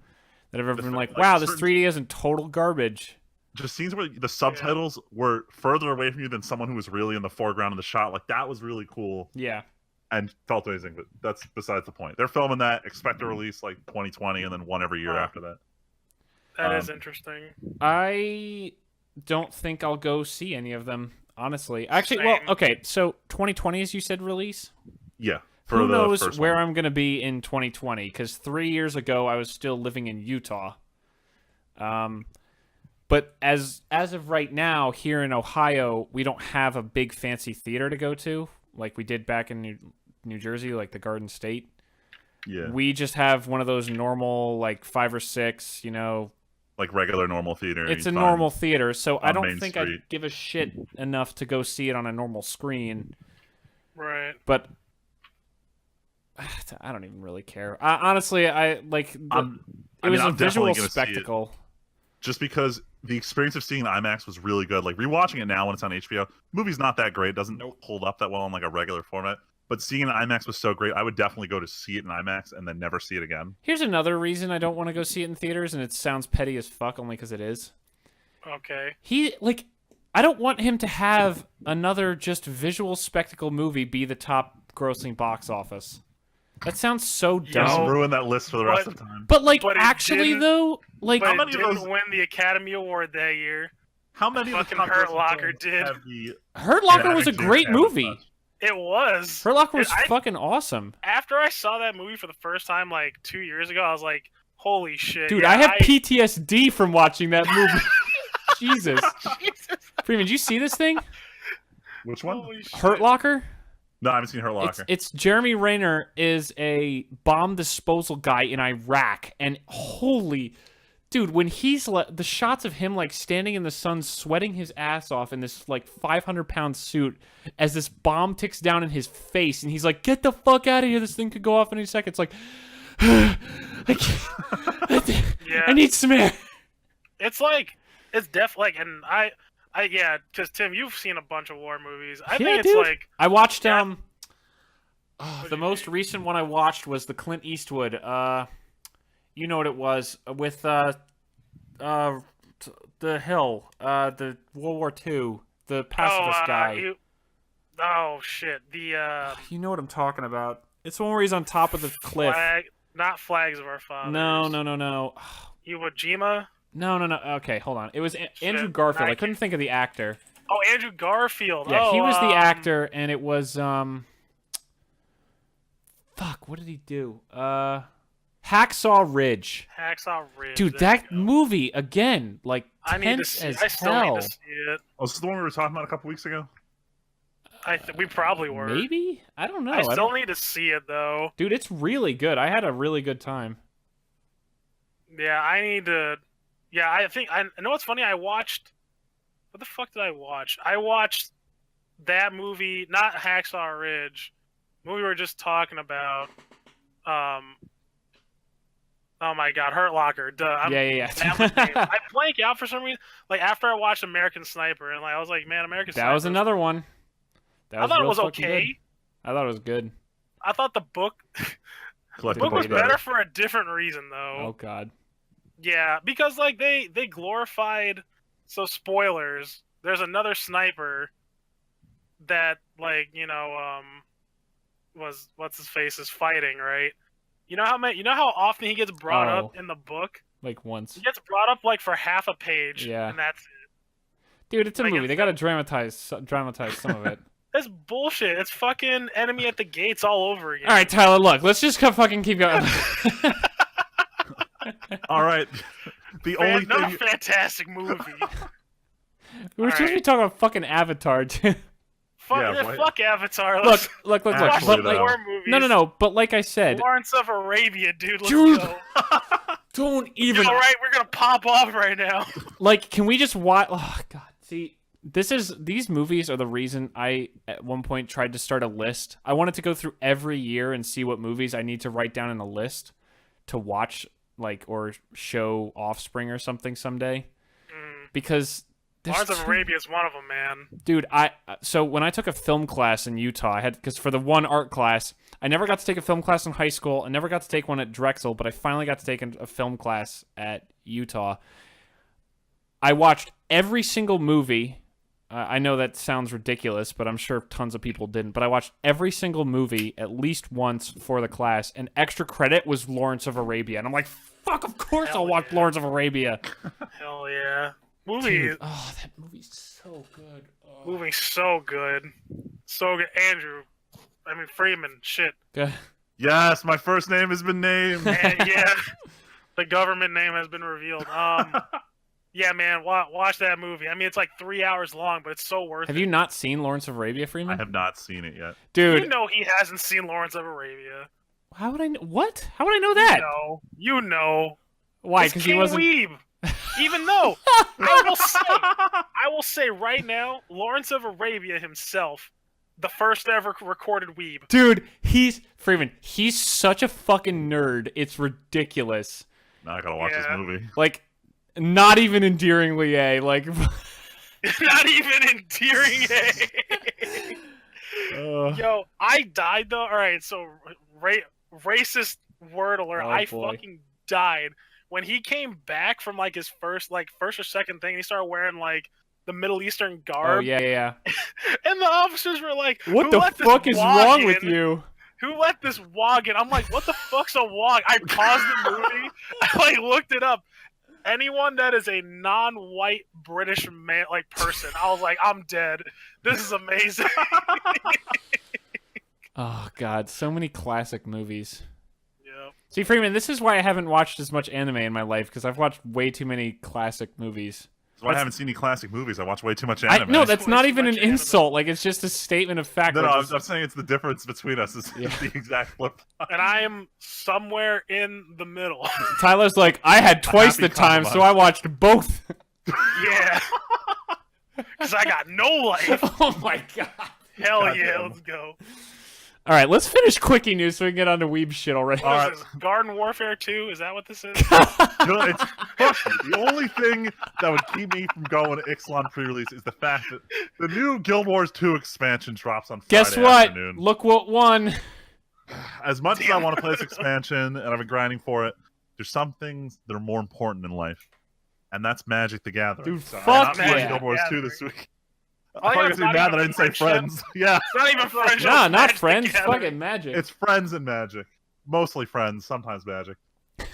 that I've ever been like, wow, this 3D isn't total garbage. Just scenes where the subtitles were further away from you than someone who was really in the foreground of the shot. Like that was really cool Yeah. and felt amazing. But that's besides the point. They're filming that. Expect a release like 2020, and then one every year after that. That is interesting. I don't think I'll go see any of them, honestly. Actually, well, Same. okay, so 2020, as you said, release? Yeah. For Who the knows first where one. I'm going to be in 2020? Because 3 years ago, I was still living in Utah. But as of right now, here in Ohio, we don't have a big fancy theater to go to like we did back in New Jersey, like the Garden State. Yeah. We just have one of those normal, like 5 or 6, Like regular normal theater. it's a you'd normal find. theater, so I on don't Main think Street. I'd give a shit enough to go see it on a normal screen. Right. But I don't even really care. Honestly, I like it I'm was a definitely visual gonna see it. spectacle. Just because the experience of seeing IMAX was really good. Like rewatching it now when it's on HBO, the movie's not that great. It doesn't hold up that well in like a regular format. But seeing it in IMAX was so great. I would definitely go to see it in IMAX and then never see it again. Here's another reason I don't want to go see it in theaters, and it sounds petty as fuck, only because it is. Okay. I don't want him to have another just visual spectacle movie be the top grossing box office. That sounds so dumb. Just No. ruin that list for the rest But- of time. But like, But it actually didn't- though, like, But How it many of didn't those- win the Academy Award that year. How many of the fucking top Hurt grossing Locker films did. have the Hurt Locker was a Addict great Jam movie. Touch? It was. Hurt Locker was I- fucking awesome. After I saw that movie for the first time like 2 years ago, I was like, "Holy shit!" Dude, yeah, I have PTSD from watching that movie. Jesus. Freeman, did you see this thing? Which one? Holy shit. Hurt Locker? No, I haven't seen Hurt Locker. It's Jeremy Renner is a bomb disposal guy in Iraq, and holy, dude, when he's the shots of him like standing in the sun, sweating his ass off in this like 500-pound suit, as this bomb ticks down in his face, and he's like, "Get the fuck out of here! This thing could go off any second." It's like, I need some air. It's like it's definitely like, and I yeah, because Tim, you've seen a bunch of war movies. I think it's dude. like I watched Yeah. the most recent one I watched was the Clint Eastwood. You know what it was with the Hill, the World War II, the pacifist guy. Oh shit, the You know what I'm talking about. It's the one where he's on top of the cliff. not Flags of Our Fathers. No. Iwo Jima. No. Okay, hold on. It was Andrew Shit, Garfield. I I couldn't think of the actor. Oh, Andrew Garfield. Yeah, oh, he was the actor, and it was fuck, what did he do? Hacksaw Ridge. Hacksaw Ridge. Dude, there that you go. movie again, like I need to tense see. as I still hell. need to see it. Oh, this is the one we were talking about a couple weeks ago. We probably were. Maybe? I don't know. I still need to see it though. Dude, it's really good. I had a really good time. Yeah, I need to. Yeah, I think I know what's funny. I watched. What the fuck did I watch? I watched that movie, not Hacksaw Ridge. Movie we were just talking about. Oh my God, Hurt Locker. Duh. Yeah. That was name. I blank out for some reason. Like after I watched American Sniper, and like I was like, man, American Sniper. That was another one. That I thought it real was fucking okay. good. I thought it was good. I thought the book. Collectible book was better. better for a different reason, though. Oh god. Yeah, because like they glorified. So spoilers. There's another sniper that like what's his face is fighting, right? You know how often he gets brought up in the book? Like once. He gets brought up like for half a page, Yeah. and that's it. Dude, it's a Like, movie. They gotta dramatize some of it. That's bullshit. It's fucking Enemy at the Gates all over again. All right, Tyler. Look, let's just fucking keep going. All right. The only Another thing. fantastic movie. We were supposed to be talking about fucking Avatar, too. Fuck Avatar. Look. Actually, But like, war movies. no. But like I said, Lawrence of Arabia, dude. Let's Dude. go. don't even. All right, we're gonna pop off right now. Like, can we just watch? Oh God. See, these movies are the reason I at one point tried to start a list. I wanted to go through every year and see what movies I need to write down in a list to watch, like, or show offspring or something someday. Because Lawrence of Arabia is one of them, man. Dude, so when I took a film class in Utah, because for the one art class, I never got to take a film class in high school. I never got to take one at Drexel, but I finally got to take a film class at Utah. I watched every single movie. I know that sounds ridiculous, but I'm sure tons of people didn't. But I watched every single movie at least once for the class, and extra credit was Lawrence of Arabia. And I'm like, fuck, of course I'll watch Lawrence of Arabia. Hell yeah. Movie. Dude, oh, that movie's so good. Oh. Movie's so good. So good. Andrew. Freeman. Shit. Okay. Yes, my first name has been named. And yeah. The government name has been revealed. Yeah, man, watch that movie. It's like 3 hours long, but it's so worth it. Have you not seen Lawrence of Arabia, Freeman? I have not seen it yet. Dude. You know he hasn't seen Lawrence of Arabia. How would I know? What? How would I know that? You know. Why? It's Because King he wasn't. Weeb. Even though, I will say right now, Lawrence of Arabia himself, the first ever recorded Weeb. Dude, Freeman, he's such a fucking nerd. It's ridiculous. Now I gotta watch this movie. Like, not even endearingly, like... Not even endearing, Yo, I died, though. Alright, so, racist word alert. I fucking died. When he came back from, like, his first or second thing, he started wearing, like, the Middle Eastern garb. Oh, yeah. And the officers were like, what the fuck is wrong with you? Who let this wog in? I'm like, what the fuck's a wog? I paused the movie. I, looked it up. Anyone that is a non-white British man, person, I was like, I'm dead. This is amazing. Oh, God. So many classic movies. Yeah. See, Freeman, this is why I haven't watched as much anime in my life, because I've watched way too many classic movies. That's why I haven't seen any classic movies. I watch way too much anime. No, that's not even an insult. Like, it's just a statement of fact. No, I'm saying it's the difference between us. Is the exact flip. And I am somewhere in the middle. Tyler's like, I had twice the time, so I watched both. Yeah. Because I got no life. Oh, my God. Hell yeah, let's go. All right, let's finish Quickie news so we can get on to Weeb shit already. What is this? Garden Warfare 2? Is that what this is? The only thing that would keep me from going to Ixalan pre-release is the fact that the new Guild Wars 2 expansion drops on Friday Guess what? afternoon. Look what won. As much as I want to play this expansion and I've been grinding for it, there's some things that are more important in life, and that's Magic the Gathering. Dude, so fuck I'm not yeah. playing Guild Wars 2 this week. Oh, I'm yeah, gonna it's be not mad even that I didn't say friendship. friends. Yeah. It's not even friendship. Nah, not Magic friends. together. Fucking Magic. It's friends and Magic. Mostly friends, sometimes Magic.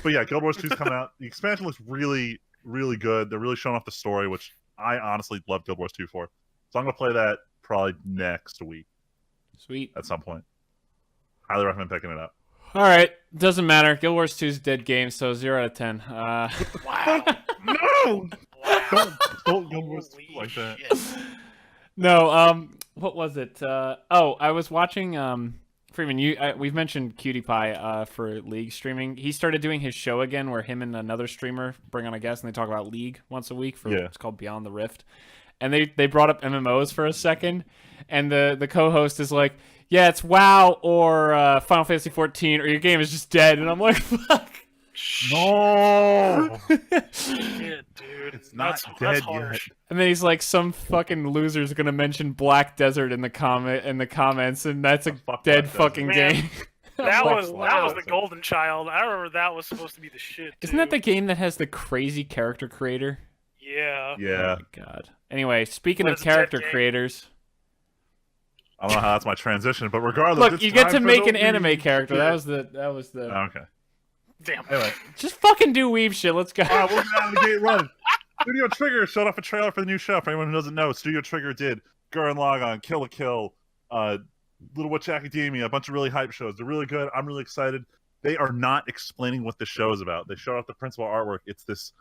But yeah, Guild Wars 2 is coming out. The expansion looks really, really good. They're really showing off the story, which I honestly love Guild Wars 2 for. So I'm going to play that probably next week. Sweet. At some point. Highly recommend picking it up. All right. Doesn't matter. Guild Wars 2 is a dead game, so 0 out of 10. Wow. No! Wow. Don't Guild Wars 2 like that. No, what was it? I was watching, Freeman, we've mentioned Cutie Pie for League streaming. He started doing his show again where him and another streamer bring on a guest and they talk about League once a week. It's called Beyond the Rift. And they brought up MMOs for a second, and the co-host is like, yeah, it's WoW or Final Fantasy 14 or your game is just dead. And I'm like, fuck. No! Shit, dude. It's not that's dead harsh. yet. And then he's like, some fucking loser's gonna mention Black Desert in the comments, and that's a dead fucking Man, game. That was Wow. the golden child. I remember that was supposed to be the shit. Isn't that the game that has the crazy character creator? Yeah. Yeah. Oh my god. Anyway, speaking What of is a dead character game? creators, I don't know how that's my transition, but regardless, Look, it's you get time to for make the an anime Weeb character. shit. That was the. Okay. Damn. Anyway, Just fucking do weave shit. Let's go. all right, we'll get out of the gate running. Studio Trigger showed off a trailer for the new show. For anyone who doesn't know, Studio Trigger did Gurren Lagann, Kill la Kill, Little Witch Academia, a bunch of really hype shows. They're really good. I'm really excited. They are not explaining what the show is about. They showed off the principal artwork. It's this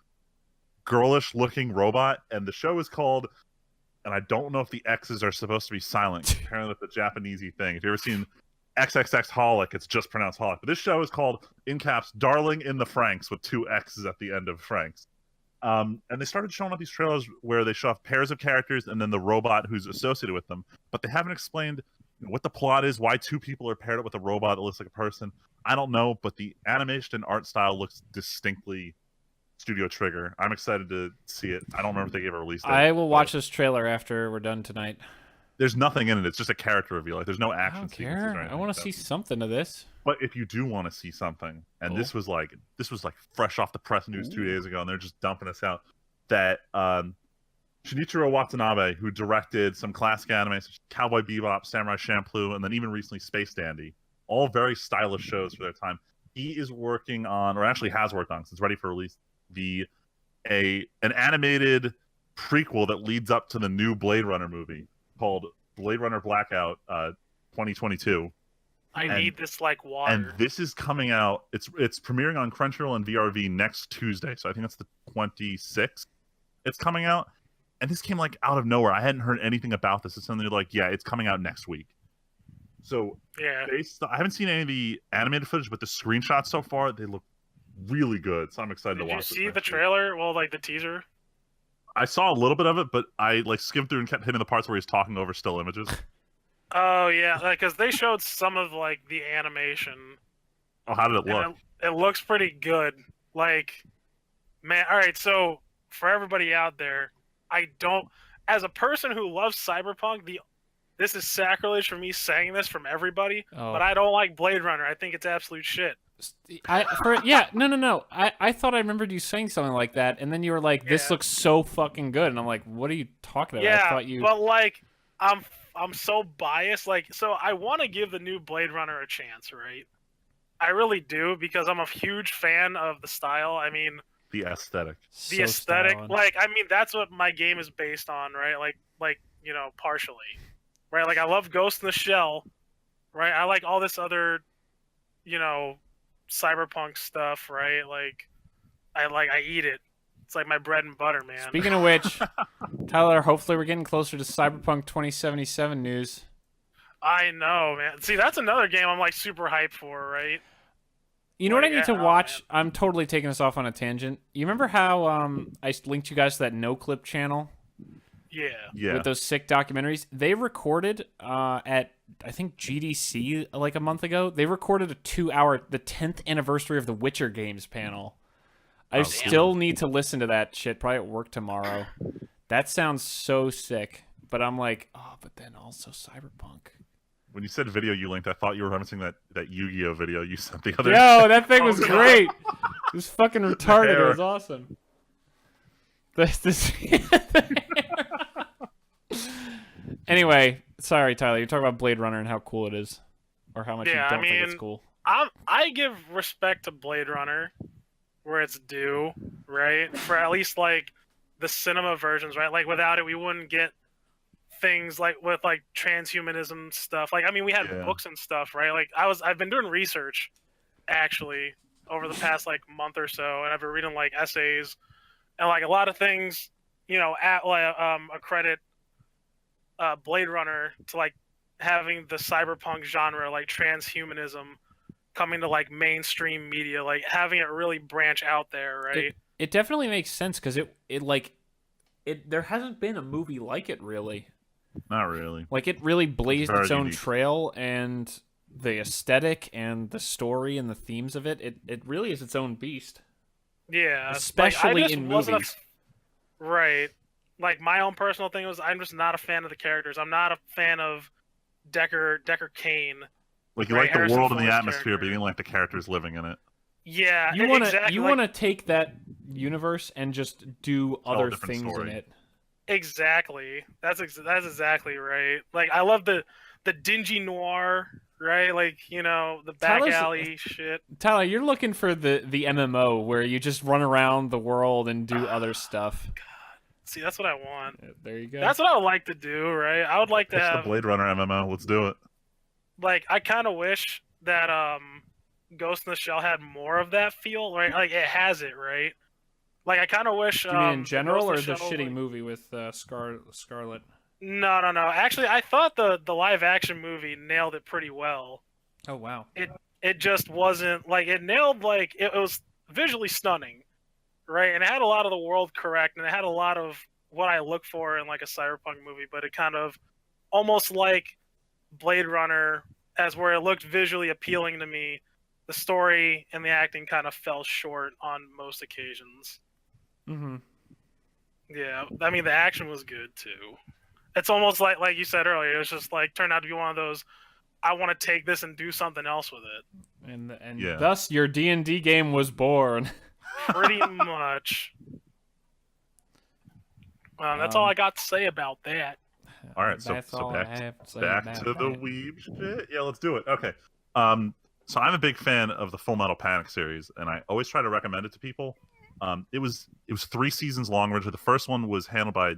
girlish-looking robot, and the show is called, and I don't know if the X's are supposed to be silent. Apparently that's a Japanesey thing. If you've ever seen XXX Holic, it's just pronounced Holic. But this show is called, in caps, Darling in the Franxx, with 2 X's at the end of Franks. And they started showing off these trailers where they show off pairs of characters and then the robot who's associated with them. But they haven't explained what the plot is, why 2 people are paired up with a robot that looks like a person. I don't know, but the animation and art style looks distinctly Studio Trigger. I'm excited to see it. I don't remember if they gave a release date. I will watch this trailer after we're done tonight. There's nothing in it. It's just a character reveal. Like, there's no I action don't sequences or care. anything I want like to that. see something of this. But if you do want to see something, and this was like fresh off the press news 2 days ago, and they're just dumping us out, that Shinichiro Watanabe, who directed some classic anime such as Cowboy Bebop, Samurai Champloo, and then even recently Space Dandy, all very stylish shows for their time. He is working on, or actually has worked on, because it's ready for release, an animated prequel that leads up to the new Blade Runner movie called Blade Runner Blackout 2022. I need this like water. And this is coming out. It's premiering on Crunchyroll and VRV next Tuesday. So I think that's the 26th. It's coming out. And this came like out of nowhere. I hadn't heard anything about this. It's something like, yeah, it's coming out next week. So Yeah. I haven't seen any of the animated footage, but the screenshots so far, they look really good. So I'm excited to Did you watch it. see the trailer? Well, like the teaser. I saw a little bit of it, but I like skimmed through and kept hitting the parts where he's talking over still images. Oh yeah, because they showed some of like the animation. Oh, how did it look? And it looks pretty good. Like, man, all right. So for everybody out there, I don't, as a person who loves Cyberpunk, this is sacrilege for me saying this from everybody, but I don't like Blade Runner. I think it's absolute shit. No. I thought I remembered you saying something like that, and then you were like, "This looks so fucking good," and I'm like, "What are you talking about?" Yeah, I thought you. but like, I'm so biased. Like, so I want to give the new Blade Runner a chance, right? I really do, because I'm a huge fan of the style. I mean, The aesthetic. the aesthetic. Like, I mean, that's what my game is based on, right? Like you know, partially, right? Like, I love Ghost in the Shell, right? I like all this other, you know, cyberpunk stuff, right? Like, I eat it. It's like my bread and butter, man. Speaking of which, Tyler, hopefully we're getting closer to Cyberpunk 2077 news. I know, man. See, that's another game I'm like super hyped for, right? You know what I need to watch? Man. I'm totally taking us off on a tangent. You remember how I linked you guys to that No Clip channel? Yeah. With those sick documentaries? They recorded at, I think, GDC like a month ago. They recorded a 2-hour, the 10th anniversary of the Witcher games panel. I still need to listen to that shit, probably at work tomorrow. That sounds so sick. But I'm like, oh, but then also Cyberpunk. When you said video you linked, I thought you were referencing that Yu-Gi-Oh video you sent the other day. Yo, that thing was great. It was fucking retarded. It was awesome. Anyway, sorry, Tyler. You're talking about Blade Runner and how cool it is. Or how much you don't think it's cool. I give respect to Blade Runner where it's due, right? For at least like the cinema versions, right? Like without it, we wouldn't get things like with like transhumanism stuff. Like, I mean, we had books and stuff, right? Like I've been doing research actually over the past like month or so, and I've been reading like essays and like a lot of things, you know, accredit Blade Runner to like having the cyberpunk genre, like transhumanism, coming to like mainstream media, like having it really branch out there, right? It definitely makes sense because it there hasn't been a movie like it really. Not really. Like it really blazed its own unique trail, and the aesthetic and the story and the themes of it really is its own beast. Yeah, especially like, in movies. Right. Like my own personal thing was I'm just not a fan of the characters. I'm not a fan of Decker Kane. Like you like the world and the atmosphere, but you didn't like the characters living in it. Yeah, you want to exactly. you want to take that universe and just do other things in it. Exactly. That's exactly right. Like I love the the dingy noir, right? Like, you know, the back Tyler's- alley shit. Tyler, you're looking for the MMO where you just run around the world and do other stuff. See, that's what I want. There you go. That's what I would like to do, right? I would like to It's the have, Blade Runner MMO. Let's do it. like, I kind of wish that Ghost in the Shell had more of that feel, right? Like, it has it, right? Like, I kind of wish. Do you mean in the general or Ghost the in Shell, shitty like... movie with Scarlet? No. Actually, I thought the live action movie nailed it pretty well. Oh wow. It just wasn't like it nailed, like it was visually stunning, right? And it had a lot of the world correct, and it had a lot of what I look for in like a cyberpunk movie, but it kind of almost like Blade Runner, as where it looked visually appealing to me, the story and the acting kind of fell short on most occasions. Mm-hmm. Yeah, I mean the action was good too. It's almost like you said earlier, it was just like turned out to be one of those, I want to take this and do something else with it. And Yeah. thus your D&D game was born. Pretty much. That's all I got to say about that. All right, so That's all back I have to say back about to the that. weeb shit. Yeah, let's do it. Okay. So I'm a big fan of the Full Metal Panic series, and I always try to recommend it to people. It was 3 seasons long. Originally, the first one was handled by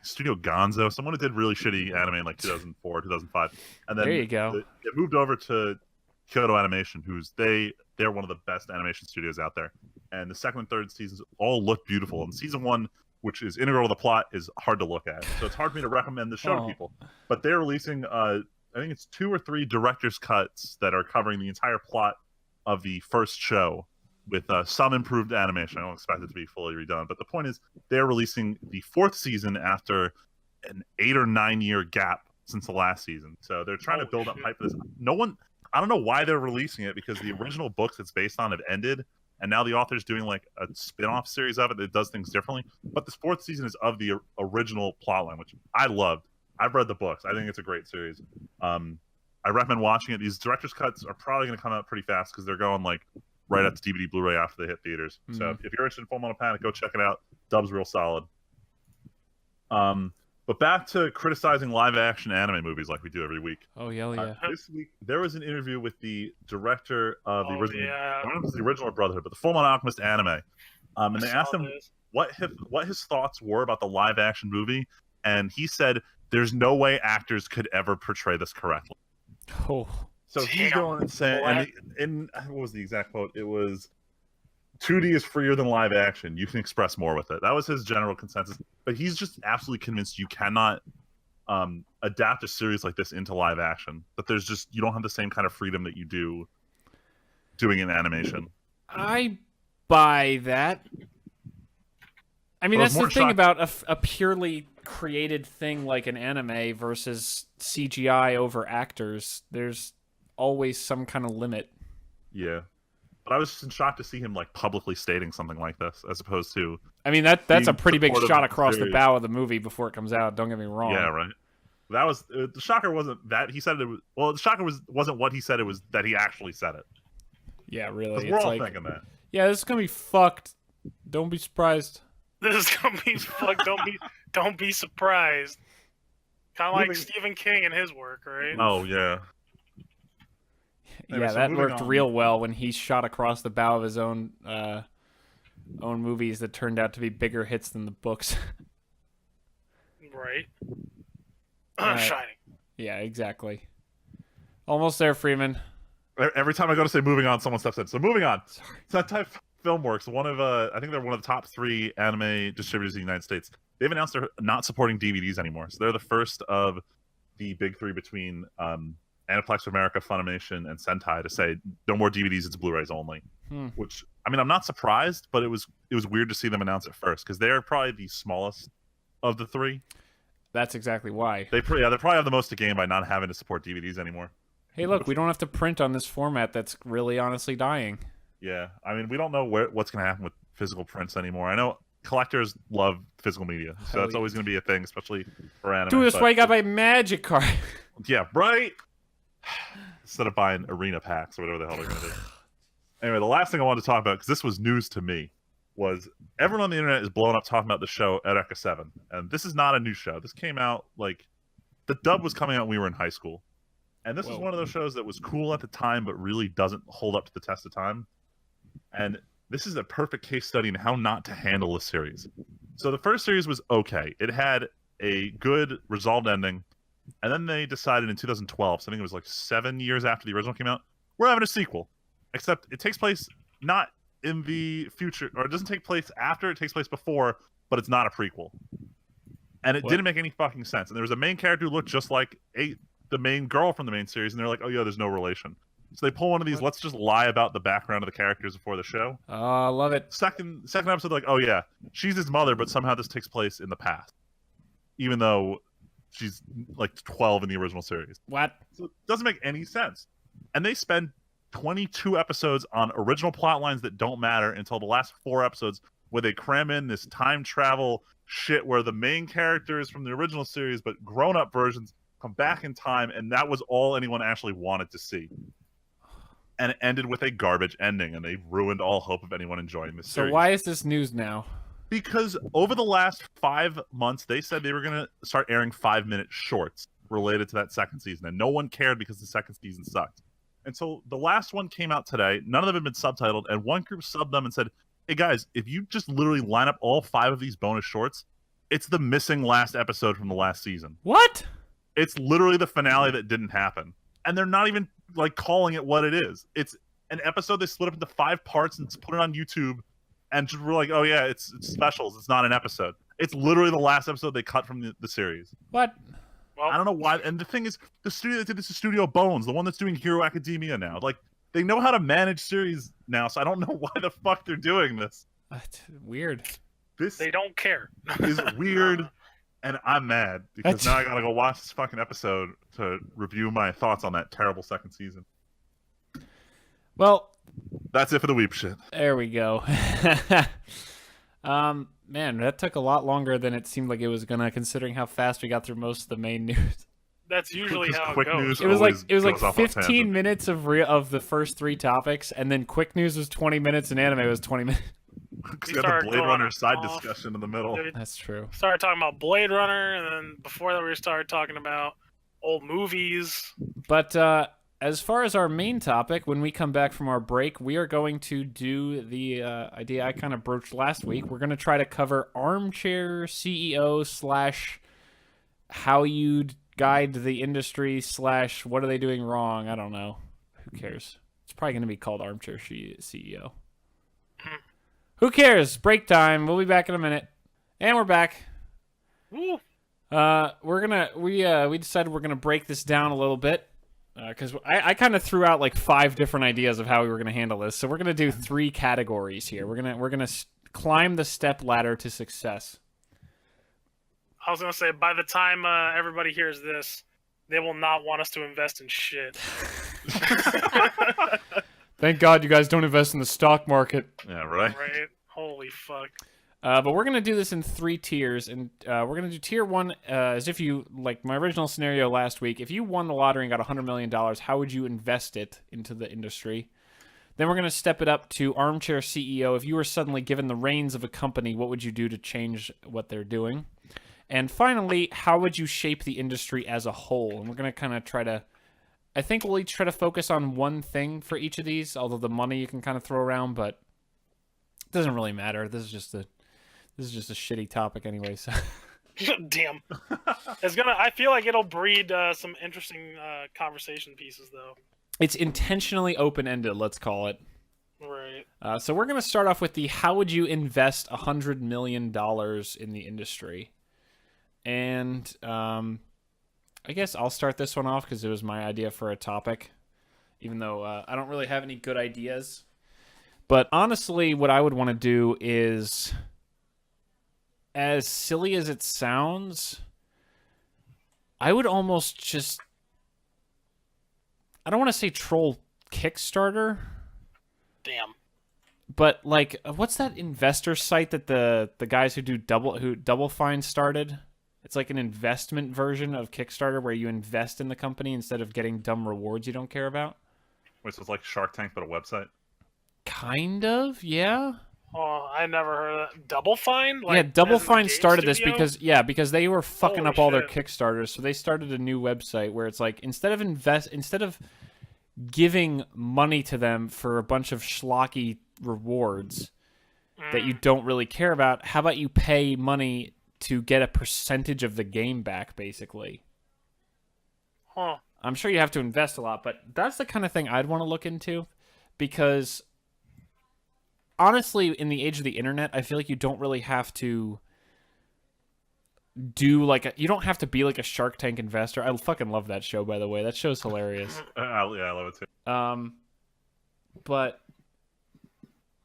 Studio Gonzo, someone who did really shitty anime in like 2004, 2005, and then There you go. It moved over to Kyoto Animation, they're one of the best animation studios out there. And the second and third seasons all look beautiful. And season 1, which is integral to the plot, is hard to look at. So it's hard for me to recommend the show to people. But they're releasing, I think it's 2 or 3 director's cuts that are covering the entire plot of the first show with some improved animation. I don't expect it to be fully redone. But the point is, they're releasing the 4th season after an 8 or 9 year gap since the last season. So they're trying to build up hype for this. I don't know why they're releasing it, because the original books it's based on have ended. And now the author's doing like a spin-off series of it that does things differently. But this 4th season is of the original plotline, which I loved. I've read the books. I think it's a great series. I recommend watching it. These director's cuts are probably going to come out pretty fast because they're going like right at the DVD Blu-ray after they hit theaters. Mm-hmm. So if you're interested in Full Metal Panic, go check it out. Dub's real solid. But back to criticizing live-action anime movies like we do every week. Oh, hell yeah. This week, there was an interview with the director of the original, Yeah. I don't know if it's the original Brotherhood, but the Full Metal Alchemist anime. And they asked him what his thoughts were about the live-action movie, and he said, "There's no way actors could ever portray this correctly." Oh. So he's going and saying, and what was the exact quote? It was, 2D is freer than live action. You can express more with it. That was his general consensus. But he's just absolutely convinced you cannot adapt a series like this into live action. That you don't have the same kind of freedom that you do doing in animation. I buy that. I mean, Well, that's the thing about a purely created thing like an anime versus CGI over actors. There's always some kind of limit. Yeah. But I was just in shock to see him like publicly stating something like this, as opposed to. I mean, that's a being pretty big supportive shot of the across the series. bow of the movie before it comes out. Don't get me wrong. Yeah, right. That was the shocker. Wasn't that he said it was? Well, the shocker wasn't what he said. It was that he actually said it. Yeah, really. Because It's we're all like, thinking that. yeah, this is gonna be fucked. Don't be surprised. This is gonna be fuck. Don't be surprised. Kind of like Moving- Stephen King and his work, right? Oh yeah. Anyway, Yeah, so that moving worked on. real well when he shot across the bow of his own movies that turned out to be bigger hits than the books. Right. Right. Shining. Yeah, exactly. Almost there, Freeman. Every time I go to say moving on, someone steps in. So moving on. Sorry. Sentai Filmworks, I think they're one of the top 3 anime distributors in the United States. They've announced they're not supporting DVDs anymore. So they're the first of the big 3 between Aniplex of America, Funimation, and Sentai to say no more DVDs, it's Blu-rays only. Which, I mean, I'm not surprised, but it was weird to see them announce it first because they're probably the smallest of the 3. That's exactly why. They probably have the most to gain by not having to support DVDs anymore. Hey, look, we don't have to print on this format that's really honestly dying. Yeah, I mean, we don't know what's going to happen with physical prints anymore. I know collectors love physical media, so Hell that's yeah. always going to be a thing, especially for anime. Dude, that's but- why I got my magic card. Yeah, right? Instead of buying arena packs or whatever the hell they're going to do. Anyway, the last thing I wanted to talk about, because this was news to me, was everyone on the internet is blowing up talking about the show Eureka 7. And this is not a new show. This came out like the dub was coming out when we were in high school. And this was Whoa. one of those shows that was cool at the time, but really doesn't hold up to the test of time. And this is a perfect case study in how not to handle a series. So the first series was okay. It had a good resolved ending. And then they decided in 2012, so I think it was like 7 years after the original came out, we're having a sequel. Except it takes place not in the future, or it doesn't take place after, it takes place before, but it's not a prequel. And it didn't make any fucking sense. And there was a main character who looked just like the main girl from the main series, and they're like, oh yeah, there's no relation. So they pull one of these, let's just lie about the background of the characters before the show. Oh, I love it. Second episode, like, oh yeah, she's his mother, but somehow this takes place in the past. Even though she's like 12 in the original series. What? So it doesn't make any sense. And they spend 22 episodes on original plot lines that don't matter until the last 4 episodes where they cram in this time travel shit where the main characters from the original series, but grown-up versions, come back in time, and that was all anyone actually wanted to see. And it ended with a garbage ending, and they ruined all hope of anyone enjoying this series. So why is this news now? Because over the last 5 months, they said they were going to start airing 5-minute shorts related to that second season, and no one cared because the second season sucked. And so the last one came out today. None of them had been subtitled, and one group subbed them and said, hey guys, if you just literally line up all 5 of these bonus shorts, it's the missing last episode from the last season. What? It's literally the finale that didn't happen. And they're not even like calling it what it is. It's an episode they split up into 5 parts and put it on YouTube, and just we're like, oh yeah, it's specials. It's not an episode. It's literally the last episode they cut from the series. What? Well, I don't know why. And the thing is, the studio that did this is Studio Bones, the one that's doing Hero Academia now. Like, they know how to manage series now, so I don't know why the fuck they're doing this. That's weird. This they don't care. is weird, and I'm mad because now I gotta go watch this fucking episode to review my thoughts on that terrible second season. Well, that's it for the Weeb shit. there we go. Man, that took a lot longer than it seemed like it was gonna, considering how fast we got through most of the main news. That's usually how quick it goes. news It was like always goes off on a 15 tangent. minutes of the first 3 topics, and then quick news was 20 minutes, and anime was 20 minutes. Because We you got started the Blade going Runner side off. discussion in the middle. We That's true. started talking about Blade Runner, and then before that we started talking about old movies. But as far as our main topic, when we come back from our break, we are going to do the idea I kind of broached last week. We're going to try to cover Armchair CEO / how you'd guide the industry / what are they doing wrong. I don't know. Who cares? It's probably going to be called Armchair CEO. Who cares? Break time. We'll be back in a minute. And we're back. Woo. We decided we're gonna break this down a little bit because I kind of threw out like 5 different ideas of how we were gonna handle this. So we're gonna do 3 categories here. We're gonna climb the step ladder to success. I was gonna say, by the time everybody hears this, they will not want us to invest in shit. Thank God you guys don't invest in the stock market. Yeah, right? Right? Holy fuck. But we're gonna do this in 3 tiers, and we're gonna do tier 1 as if you, like my original scenario last week, if you won the lottery and got $100 million, how would you invest it into the industry? Then we're gonna step it up to Armchair CEO. If you were suddenly given the reins of a company, what would you do to change what they're doing? And finally, how would you shape the industry as a whole? And we're gonna kind of try to, I think we'll each try to focus on one thing for each of these, although the money you can kind of throw around, but it doesn't really matter. This is just a shitty topic anyway, so. Damn. I feel like it'll breed some interesting conversation pieces, though. It's intentionally open-ended, let's call it. Right. So we're going to start off with the how would you invest $100 million in the industry? And I guess I'll start this one off because it was my idea for a topic, even though I don't really have any good ideas. But honestly, what I would want to do is, as silly as it sounds, I would almost just, I don't want to say troll Kickstarter, Damn. but like, what's that investor site that the guys who do Double Fine started? It's like an investment version of Kickstarter where you invest in the company instead of getting dumb rewards you don't care about. Which is like Shark Tank, but a website. Kind of, yeah. Oh, I never heard of that. Double Fine? Yeah, Double as in the Fine game started this studio? because they were fucking Holy up all their shit. Kickstarters, so they started a new website where it's like instead of giving money to them for a bunch of schlocky rewards that you don't really care about, how about you pay money to get a percentage of the game back, basically? Huh. I'm sure you have to invest a lot, but that's the kind of thing I'd want to look into because honestly, in the age of the internet, I feel like you don't really have to do you don't have to be like a Shark Tank investor. I fucking love that show, by the way. That show's hilarious. Yeah, I love it too. But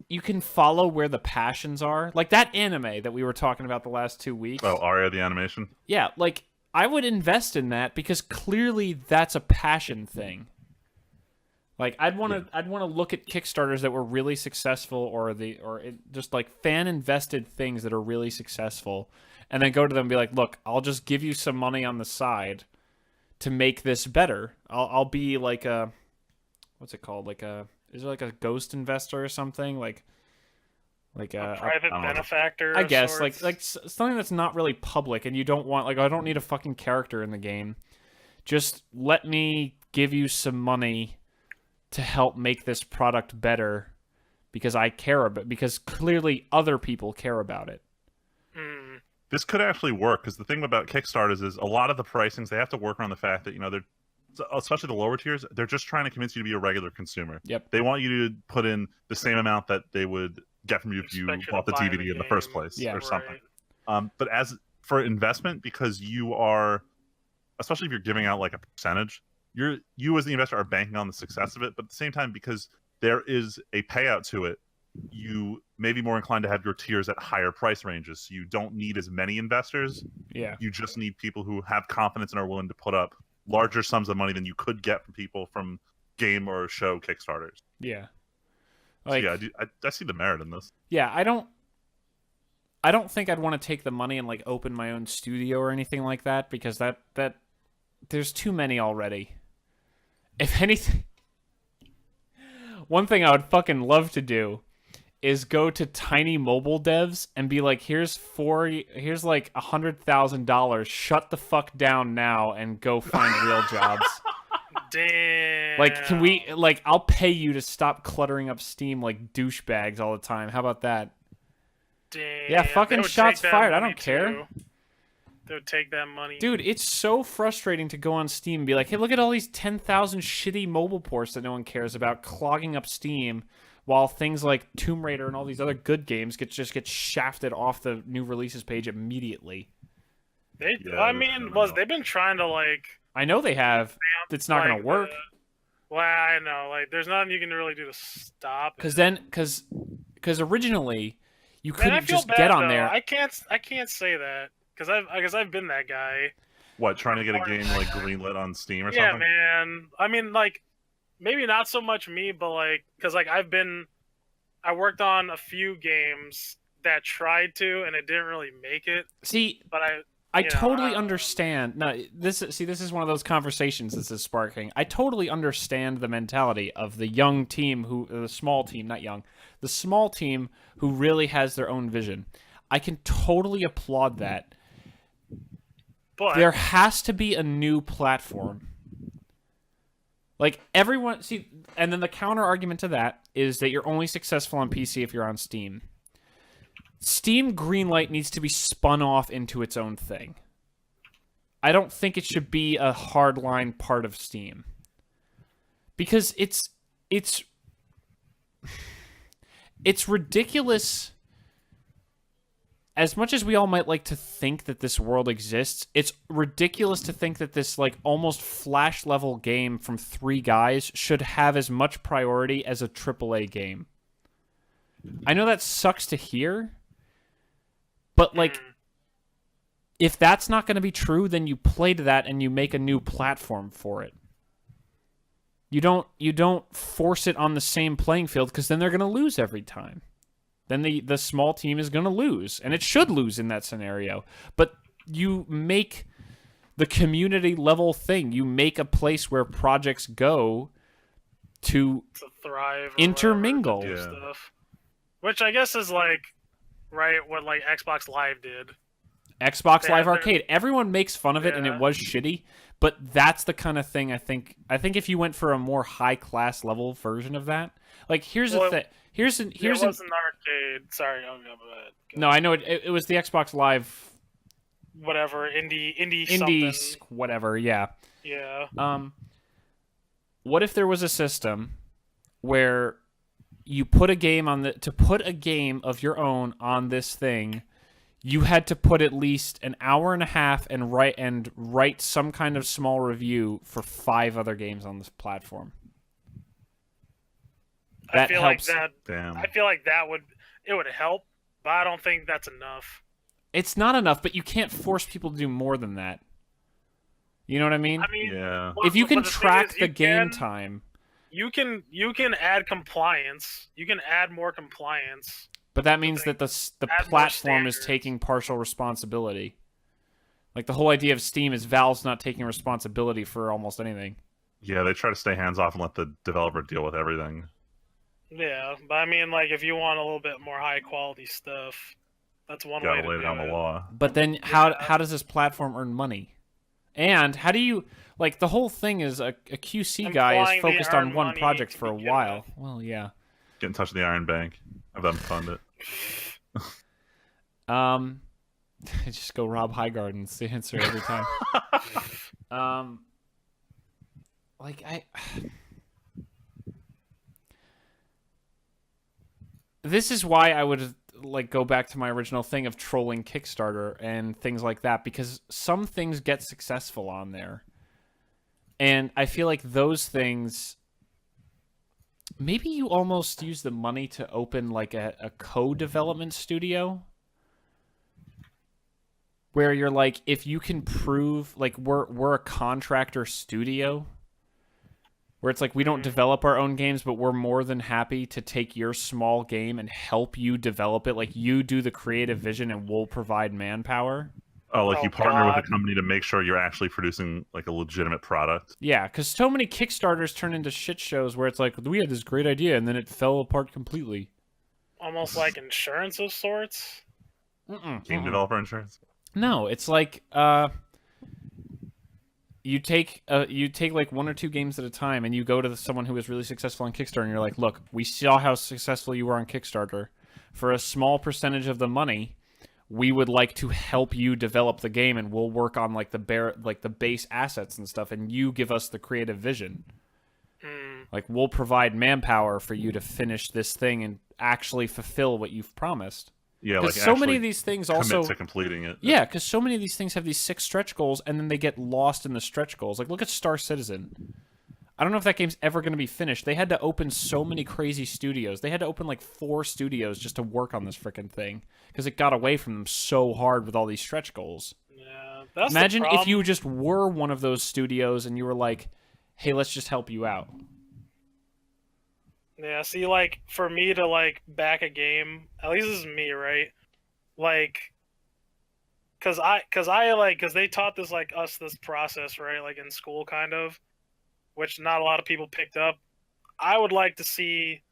you can follow where the passions are. Like that anime that we were talking about the last 2 weeks. Oh, Aria the animation. Yeah, like I would invest in that because clearly that's a passion thing. Like I'd want to look at Kickstarters that were really successful or just like fan invested things that are really successful and then go to them and be like, "Look, I'll just give you some money on the side to make this better. I'll be like a what's it called? Is it like a ghost investor or something? Like A private benefactor. I of guess sorts. like something that's not really public and you don't want I don't need a fucking character in the game. Just let me give you some money to help make this product better because I care about because clearly other people care about it. This could actually work because the thing about Kickstarters is a lot of the pricings they have to work around the fact that they're especially the lower tiers, they're just trying to convince you to be a regular consumer. Yep. They want you to put in the same amount that they would get from you if you Expect you bought to the buy DVD in the game. first place Yeah. or something. Right. But as for investment, because you are, especially if you're giving out like a percentage, you as the investor are banking on the success of it. But at the same time, because there is a payout to it, you may be more inclined to have your tiers at higher price ranges. So you don't need as many investors. Yeah. You just need people who have confidence and are willing to put up larger sums of money than you could get from people from game or show Kickstarters. Yeah. So yeah, I see the merit in this. Yeah, I don't think I'd want to take the money and like open my own studio or anything like that because that there's too many already. If anything, one thing I would fucking love to do is go to tiny mobile devs and be like, here's like $100,000. Shut the fuck down now and go find real jobs. Damn. Like, can we like I'll pay you to stop cluttering up Steam like douchebags all the time. How about that? Damn. Yeah, fucking They would shots take that fired. I money, don't care. too. They would take that money. Dude, it's so frustrating to go on Steam and be like, hey, look at all these 10,000 shitty mobile ports that no one cares about clogging up Steam while things like Tomb Raider and all these other good games get shafted off the new releases page immediately. They've been trying to like. I know they have. It's not going to work. Well, I know. Like, there's nothing you can really do to stop it. Because originally you Man, I couldn't feel just bad, get on though. there. I can't say that because I've been that guy. What, trying to get a game like greenlit on Steam or Yeah, something? man. I mean, like, maybe not so much me, but like, because like I worked on a few games that tried to, and it didn't really make it. See, But I totally understand. No, this is one of those conversations this is sparking. I totally understand the mentality of the young team the small team, not young, the small team who really has their own vision. I can totally applaud that. But There has to be a new platform. Like everyone, see, and then the counter argument to that is that you're only successful on PC if you're on Steam. Steam Greenlight needs to be spun off into its own thing. I don't think it should be a hardline part of Steam. Because it's ridiculous. As much as we all might like to think that this world exists, it's ridiculous to think that this like almost Flash level game from 3 guys should have as much priority as a AAA game. I know that sucks to hear, but like if that's not going to be true, then you play to that and you make a new platform for it. You don't force it on the same playing field because then they're going to lose every time. Then the small team is going to lose, and it should lose in that scenario. But you make the community level thing. You make a place where projects go to thrive, or intermingle. whatever, to do Yeah. stuff. Which I guess is like, right, what like Xbox Live did. Xbox They Live had their- Arcade. Everyone makes fun of it, and it Yeah. was shitty. But that's the kind of thing I think if you went for a more high class level version of that, like here's the Well, thing. Here's It an was an arcade. Sorry, go ahead. no. I know it was the Xbox Live Whatever, indie indie something. whatever. Yeah. Yeah. What if there was a system where you put a game to put a game of your own on this thing, you had to put at least an hour and a half and write some kind of small review for 5 other games on this platform. That helps. Damn. I feel like that would help, but I don't think that's enough. It's not enough, but you can't force people to do more than that. You know what I mean? I mean, Yeah. If you can but the thing track is, the you game can- time, you can add compliance. You can add more compliance. but that means that the Add more platform is standards. taking partial responsibility. Like the whole idea of Steam is Valve's not taking responsibility for almost anything. Yeah, they try to stay hands off and let the developer deal with everything. Yeah, but I mean, like, if you want a little bit more high quality stuff, that's one You way gotta to lay do down the it. law. But then how does this platform earn money? And how do you like the whole thing is a QC guy Implying is they focused on earn one money project to for a begin while. with. Well, yeah. Get in touch with the Iron Bank. Have them fund it. Just go Rob Highgarden's the answer every time. This is why I would like go back to my original thing of trolling Kickstarter and things like that, because some things get successful on there. And I feel like those things, maybe you almost use the money to open like a co-development studio where you're like, if you can prove like we're a contractor studio where it's like we don't develop our own games, but we're more than happy to take your small game and help you develop it. Like you do the creative vision and we'll provide manpower. Oh, like Oh, you partner with God. a company to make sure you're actually producing like a legitimate product. Yeah, because so many Kickstarters turn into shit shows where it's like, we had this great idea and then it fell apart completely. Almost like insurance of sorts. Game developer insurance. No, it's like you take like 1 or 2 games at a time and you go to someone who is really successful on Kickstarter and you're like, look, we saw how successful you were on Kickstarter. For a small percentage of the money, we would like to help you develop the game and we'll work on like the base assets and stuff and you give us the creative vision. Like we'll provide manpower for you to finish this thing and actually fulfill what you've promised. Yeah, like Because so many actually of these things commit also to completing it. yeah, because so many of these things have these 6 stretch goals, and then they get lost in the stretch goals. Like, look at Star Citizen. I don't know if that game's ever going to be finished. They had to open so many crazy studios. They had to open, like, 4 studios just to work on this freaking thing, because it got away from them so hard with all these stretch goals. Yeah, that's the Imagine if problem. you just were one of those studios and you were like, hey, let's just help you out. Yeah, see, like, for me to, like, back a game, at least this is me, right? Like, cause they taught this, like, this process, right? Like, in school, kind of, which not a lot of people picked up. I would like to see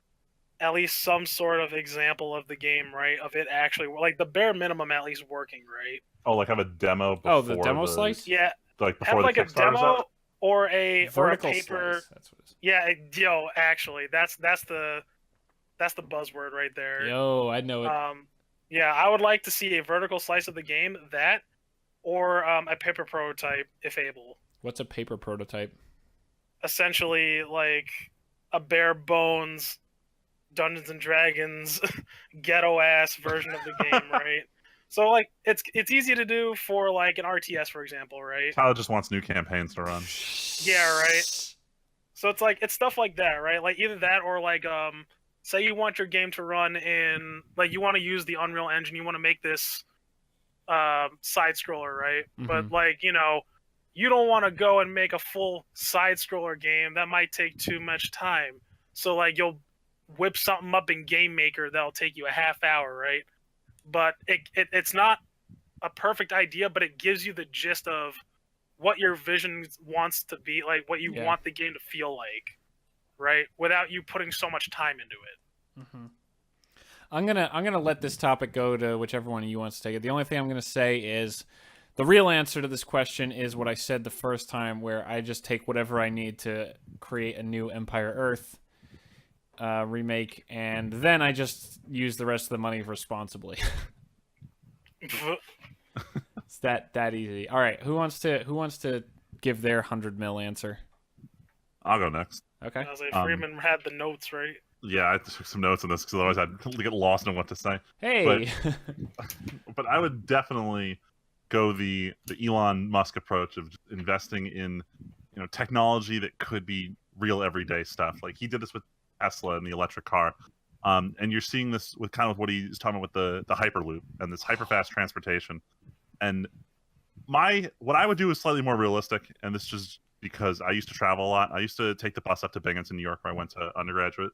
at least some sort of example of the game, right? Of it actually, like, the bare minimum at least working, right? Oh, like have a demo before Oh, the demo slice? Yeah, Like have, before like, the a Kickstarter's demo out? or a Vertical paper... slice. That's what it is. Yeah, actually, that's the buzzword right there. Yo, I know it. Yeah, I would like to see a vertical slice of the game, that, or a paper prototype, if able. What's a paper prototype? Essentially, like a bare bones Dungeons and Dragons ghetto ass version of the game, right? So like it's easy to do for like an RTS, for example, right? Tyler just wants new campaigns to run. Yeah, right. So it's like it's stuff like that, right? Like either that or like say you want your game to run in like you want to use the Unreal Engine, you want to make this side scroller, right? But like, you know, you don't want to go and make a full side scroller game. That might take too much time. So like you'll whip something up in Game Maker that'll take you a half hour, right? But it's not a perfect idea, but it gives you the gist of what your vision wants to be, like what you want the game to feel like, right? Without you putting so much time into it. I'm gonna let this topic go to whichever one of you wants to take it. The only thing I'm gonna say is the real answer to this question is what I said the first time, where I just take whatever I need to create a new Empire Earth remake, and then I just use the rest of the money responsibly. It's that easy. All right, who wants to give their 100 mil answer? I'll go next. Okay. I was like, Freeman had the notes, right? Yeah, I took some notes on this because otherwise I'd get lost in what to say. Hey. But I would definitely go the Elon Musk approach of investing in technology that could be real everyday stuff. Like he did this with Tesla and the electric car, and you're seeing this with kind of what he's talking about with the Hyperloop and this hyperfast transportation. And what I would do is slightly more realistic, and this is just because I used to travel a lot. I used to take the bus up to Binghamton, New York, where I went to undergraduate,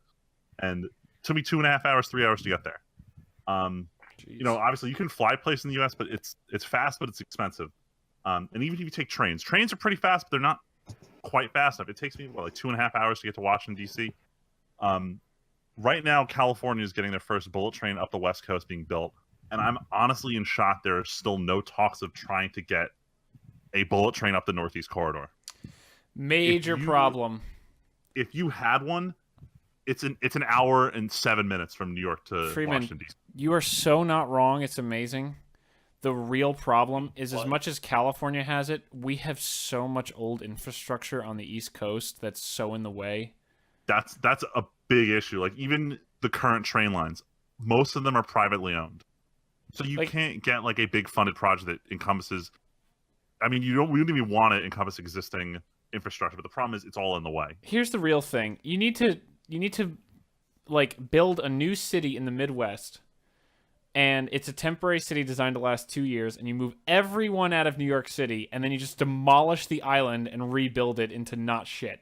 and it took me 2.5 hours, 3 hours to get there. Obviously you can fly places in the U.S., but it's fast, but it's expensive. And even if you take trains are pretty fast, but they're not quite fast enough. It takes me like 2.5 hours to get to Washington D.C. Right now, California is getting their first bullet train up the West Coast being built, and I'm honestly in shock there are still no talks of trying to get a bullet train up the Northeast Corridor. Major problem. If you had one, it's an hour and 7 minutes from New York to Freeman, Washington D.C. You are so not wrong. It's amazing. The real problem is, as much as California has it, we have so much old infrastructure on the East Coast that's so in the way. That's a big issue. Like even the current train lines, most of them are privately owned, so you can't get like a big funded project that encompasses. I mean, we don't even want to encompass existing infrastructure, but the problem is it's all in the way. Here's the real thing: you need to like build a new city in the Midwest, and it's a temporary city designed to last 2 years, and you move everyone out of New York City, and then you just demolish the island and rebuild it into not shit.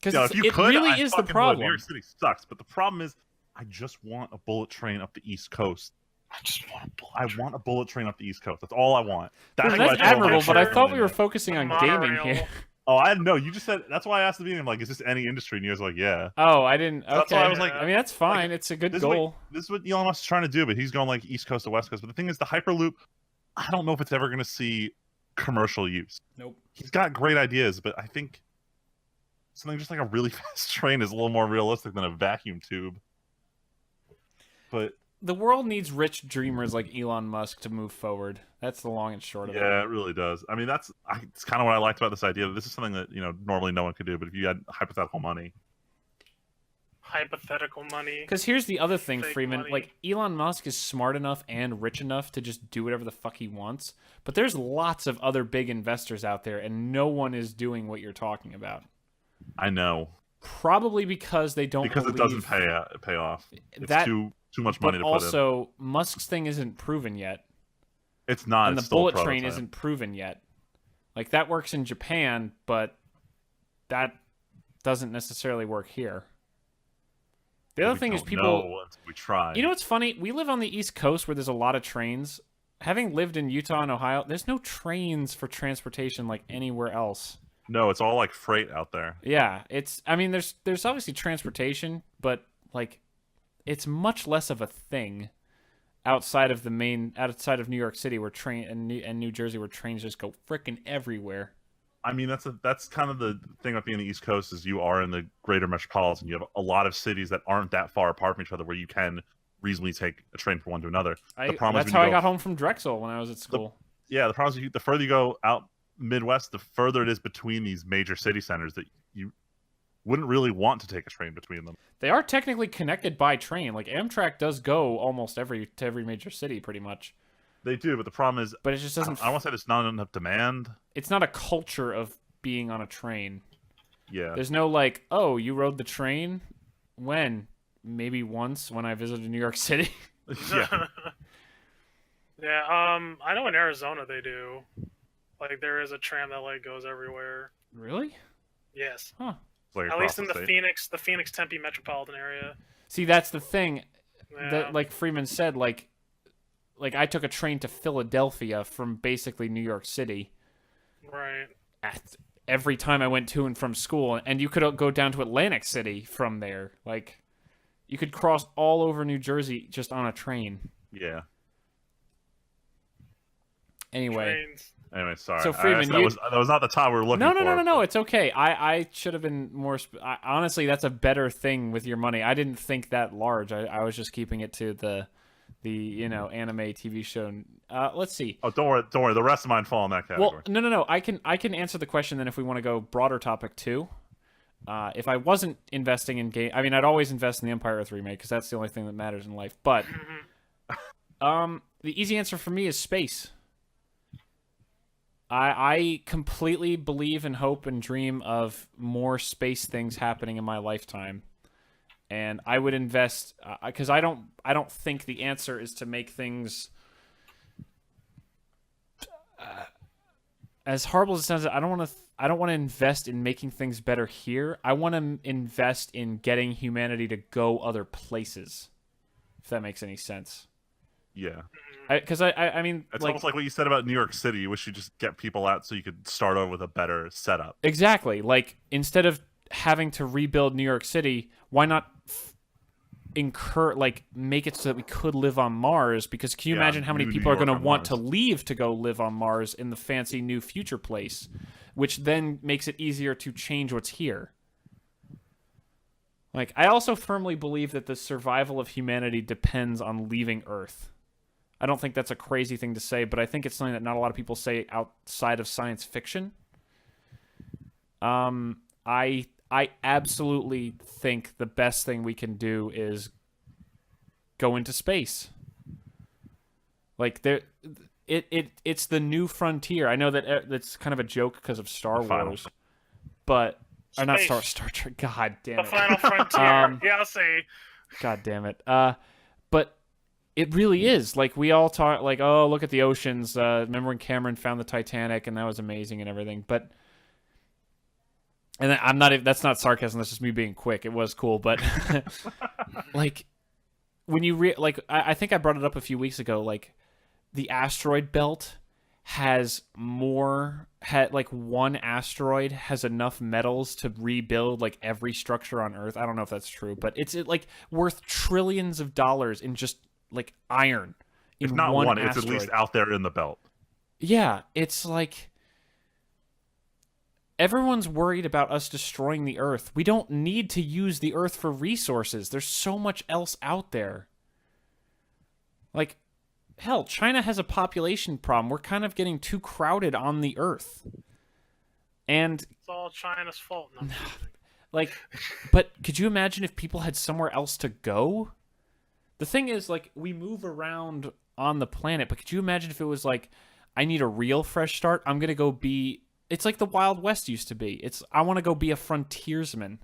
Because it really is the problem. New York City sucks, but the problem is I just want a bullet train up the East Coast. I want a bullet train up the East Coast. That's all I want. That's admirable, but I thought we were focusing on gaming here. Oh, I didn't know. You just said that's why I asked at the beginning. Like, is this any industry? And you was like, yeah. Oh, I didn't. Okay. That's why I was like, I mean, that's fine. It's a good goal. This is what Elon Musk is trying to do, but he's going like East Coast to West Coast. But the thing is, the Hyperloop, I don't know if it's ever going to see commercial use. Nope. He's got great ideas, but I think something just like a really fast train is a little more realistic than a vacuum tube. But the world needs rich dreamers like Elon Musk to move forward. That's the long and short of it. Yeah, it really does. I mean, it's kind of what I liked about this idea. This is something that normally no one could do, but if you had hypothetical money. Because here's the other thing, Fake Freeman. money. Like, Elon Musk is smart enough and rich enough to just do whatever the fuck he wants. But there's lots of other big investors out there, and no one is doing what you're talking about. I know. Probably because they don't Because believe... it doesn't pay off. It's too much money to put in. But also, Musk's thing isn't proven yet. It's not. And it's the bullet still a train prototype. isn't proven yet. Like, that works in Japan, but that doesn't necessarily work here. The other thing is we try. You know what's funny? We live on the East Coast where there's a lot of trains. Having lived in Utah and Ohio, there's no trains for transportation like anywhere else. No, it's all like freight out there. Yeah, I mean, there's obviously transportation, but like, it's much less of a thing outside of New York City, where and New Jersey, where trains just go frickin' everywhere. I mean, that's kind of the thing about being on the East Coast is you are in the greater metropolitan. You have a lot of cities that aren't that far apart from each other where you can reasonably take a train from one to another. That's how I got home from Drexel when I was at school. The problem is the further you go out Midwest, the further it is between these major city centers that you wouldn't really want to take a train between them. They are technically connected by train. Like, Amtrak does go almost to every major city, pretty much. They do, but the problem is... But it just doesn't... I want to say there's not enough demand. It's not a culture of being on a train. Yeah. There's no, like, oh, you rode the train? When? Maybe once when I visited New York City. Yeah. Yeah, I know in Arizona they do. Like, there is a tram that, like, goes everywhere. Really? Yes. Huh. Like At least in the state. Phoenix Tempe metropolitan area. See, that's the thing. Yeah. That, like Freeman said, like I took a train to Philadelphia from basically New York City. Right. Every time I went to and from school, and you could go down to Atlantic City from there. Like, You could cross all over New Jersey just on a train. Yeah. Anyway. Trains. Anyway, sorry. So, Freeman, that was not the top we were looking for. No. It's okay. I should have been more... honestly, that's a better thing with your money. I didn't think that large. I was just keeping it to the anime TV show. Let's see. Oh, don't worry. The rest of mine fall in that category. Well, no. I can answer the question then if we want to go broader topic too. If I wasn't investing in game... I mean, I'd always invest in the Empire Earth remake because that's the only thing that matters in life. But the easy answer for me is space. I completely believe and hope and dream of more space things happening in my lifetime. And I would invest because I don't think the answer is to make things as horrible as it sounds. I don't want to invest in making things better here. I want to invest in getting humanity to go other places. If that makes any sense. Yeah. Because I mean, it's almost like what you said about New York City. You wish you just get people out so you could start over with a better setup. Exactly. Like instead of having to rebuild New York City, why not make it so that we could live on Mars? Because can you imagine how many people are going to want to leave to go live on Mars in the fancy new future place, which then makes it easier to change what's here. Like, I also firmly believe that the survival of humanity depends on leaving Earth. I don't think that's a crazy thing to say, but I think it's something that not a lot of people say outside of science fiction. I absolutely think the best thing we can do is go into space. Like it's the new frontier. I know that that's kind of a joke because of Star Wars, but or not Star Trek. God damn it. The Final Frontier. Yeah, I'll say. God damn it. But it really is. Like, we all talk, like, oh, look at the oceans. Remember when Cameron found the Titanic, and that was amazing and everything. But, and that's not sarcasm, that's just me being quick. It was cool, but, like, when you, I think I brought it up a few weeks ago, like, the asteroid belt has one asteroid has enough metals to rebuild, like, every structure on Earth. I don't know if that's true, but it's like, worth trillions of dollars in just, like, iron in if not one it's at least out there in the belt. Yeah, it's like everyone's worried about us destroying the Earth. We don't need to use the Earth for resources. There's so much else out there. Like, hell, China has a population problem. We're kind of getting too crowded on the Earth. And it's all China's fault. No. Like, but could you imagine if people had somewhere else to go? The thing is, like, we move around on the planet, but could you imagine if it was like, I need a real fresh start? I'm going to go be... It's like the Wild West used to be. I want to go be a frontiersman.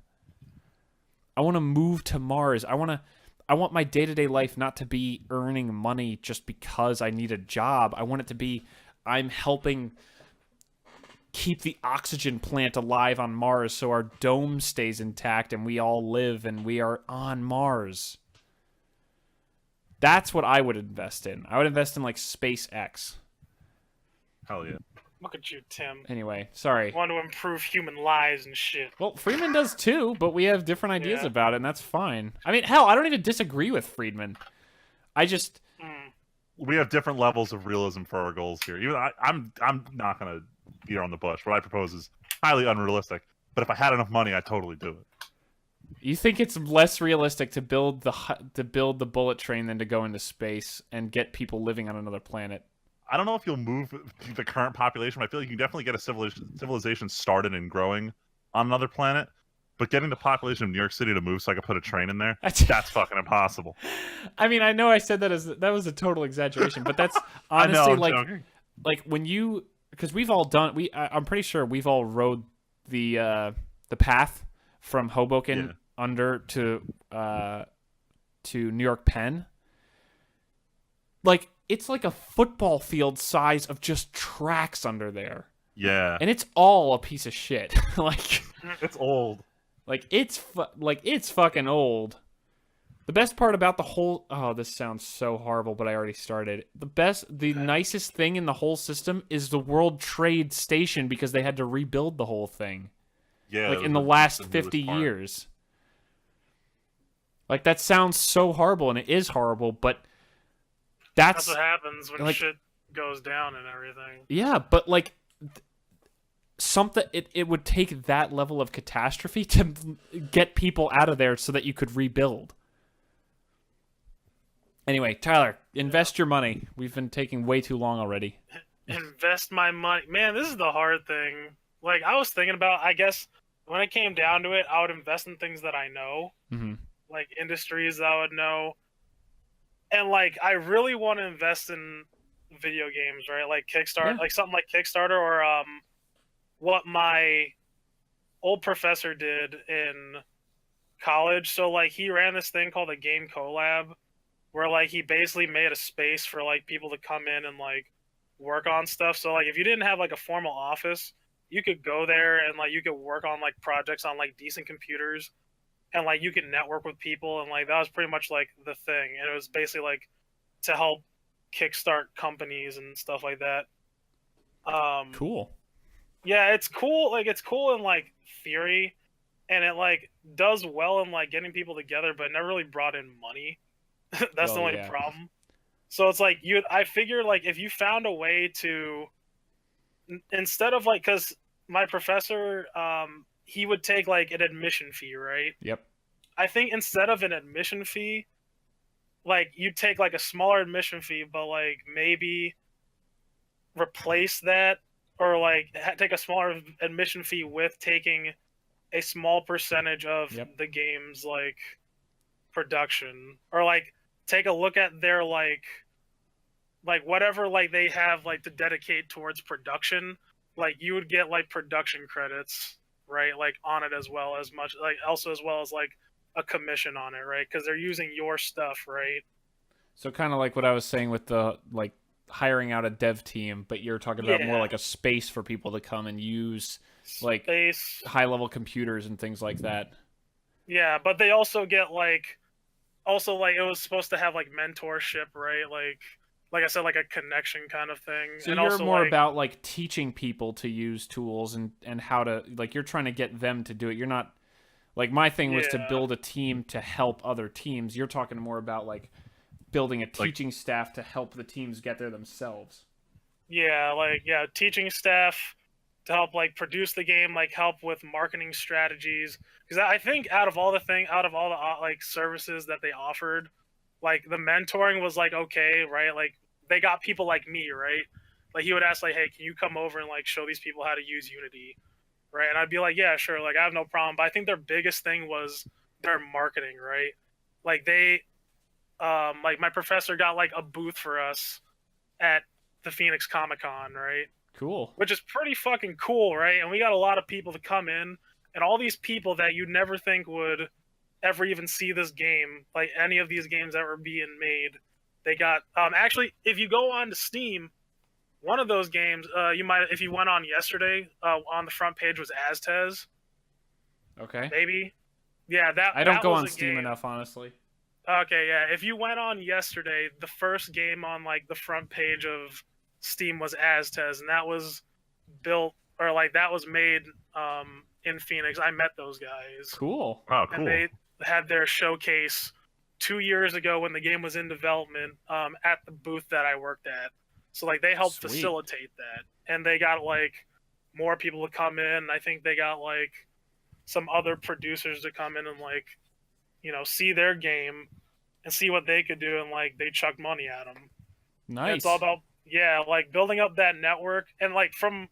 I want to move to Mars. I want my day-to-day life not to be earning money just because I need a job. I want it to be, I'm helping keep the oxygen plant alive on Mars so our dome stays intact and we all live and we are on Mars. That's what I would invest in. I would invest in, like, SpaceX. Hell yeah. Look at you, Tim. Anyway, sorry. Want to improve human lives and shit. Well, Friedman does too, but we have different ideas about it, and that's fine. I mean, hell, I don't even disagree with Friedman. I just... We have different levels of realism for our goals here. Even I'm not going to beat around the bush. What I propose is highly unrealistic. But if I had enough money, I'd totally do it. You think it's less realistic to build the bullet train than to go into space and get people living on another planet? I don't know if you'll move the current population, but I feel like you can definitely get a civilization started and growing on another planet. But getting the population of New York City to move so I could put a train in there, that's fucking impossible. I mean, I know I said that that was a total exaggeration, but that's honestly like when you, because we've all done, I'm pretty sure we've all rode the path from Hoboken under to New York Penn. Like, it's like a football field size of just tracks under there. Yeah. And it's all a piece of shit. Like, it's old. Like, it's fucking old. The best part about the whole... Oh, this sounds so horrible, but I already started. The nicest thing in the whole system is the World Trade Station because they had to rebuild the whole thing. Yeah. Like, in the last 50 years. Like, that sounds so horrible, and it is horrible, but That's that's what happens when like, shit goes down and everything. yeah, but like something it would take that level of catastrophe to get people out of there so that you could rebuild. Anyway, Tyler, invest your money. We've been taking way too long already. Invest my money. Man, this is the hard thing. Like, I was thinking about, I guess, when it came down to it, I would invest in things that I know, Mm-hmm. like industries that I would know. And, like, I really want to invest in video games, right? Like Kickstarter, Yeah. like something like Kickstarter, or what my old professor did in college. So, like, he ran this thing called a game collab, where, like, he basically made a space for, like, people to come in and, like, work on stuff. So, like, if you didn't have, like, a formal office, you could go there and, like, you could work on, like, projects on, like, decent computers, and, like, you could network with people, and, like, that was pretty much, like, the thing. And it was basically, like, to help kickstart companies and stuff like that. Cool. Yeah, it's cool. Like, it's cool in, like, theory, and it, like, does well in, like, getting people together, but it never really brought in money. That's the Oh, only yeah. problem. So it's like, I figure, like, if you found a way to, instead of, like, because my professor, he would take, like, an admission fee, right? Yep. I think instead of an admission fee, like, you take, like, a smaller admission fee, but, like, maybe replace that, or, like, take a smaller admission fee with taking a small percentage of Yep. the game's, like, production, or, like, take a look at their, like whatever, like, they have, like, to dedicate towards production. Like, you would get, like, production credits, right, like, on it, as well as much, like, also as well as, like, a commission on it, right, because they're using your stuff, right? So kind of like what I was saying with the like hiring out a dev team, but you're talking about more Yeah. like a space for people to come and use like Space. high level computers and things like that. Yeah, but they also get, like, also, like, it was supposed to have, like, mentorship, right, like I said, like, a connection kind of thing. So And you're also, more like, about like teaching people to use tools and how to, like, you're trying to get them to do it. You're not like, my thing was to Yeah. build a team to help other teams. You're talking more about like building a teaching staff to help the teams get there themselves. Yeah, like, yeah, teaching staff to help, like, produce the game, like, help with marketing strategies. Because I think out of all the like, services that they offered, like, the mentoring was, like, okay, right? Like, they got people like me, right? Like, he would ask, like, hey, can you come over and, like, show these people how to use Unity, right? And I'd be like, yeah, sure, like, I have no problem. But I think their biggest thing was their marketing, right? Like, they, like, my professor got, like, a booth for us at the Phoenix Comic-Con, right? Cool. Which is pretty fucking cool, right? And we got a lot of people to come in, and all these people that you'd never think would ever even see this game, like any of these games that were being made, they got. Actually, if you go on to Steam, one of those games, you might, if you went on yesterday, on the front page was Aztez, Okay. maybe. Yeah, that. I don't that go was on a Steam game. enough, honestly. Okay, yeah. If you went on yesterday, the first game on, like, the front page of Steam was Aztez, and that was built, or, like, that was made in Phoenix. I met those guys, Cool. Wow, and cool. they had their showcase 2 years ago when the game was in development, at the booth that I worked at. So, like, they helped Sweet. facilitate that, and they got, like, more people to come in. I think they got, like, some other producers to come in and, like, you know, see their game and see what they could do, and, like, they chuck money at them. Nice. It's all about, yeah, like, building up that network, and, like, from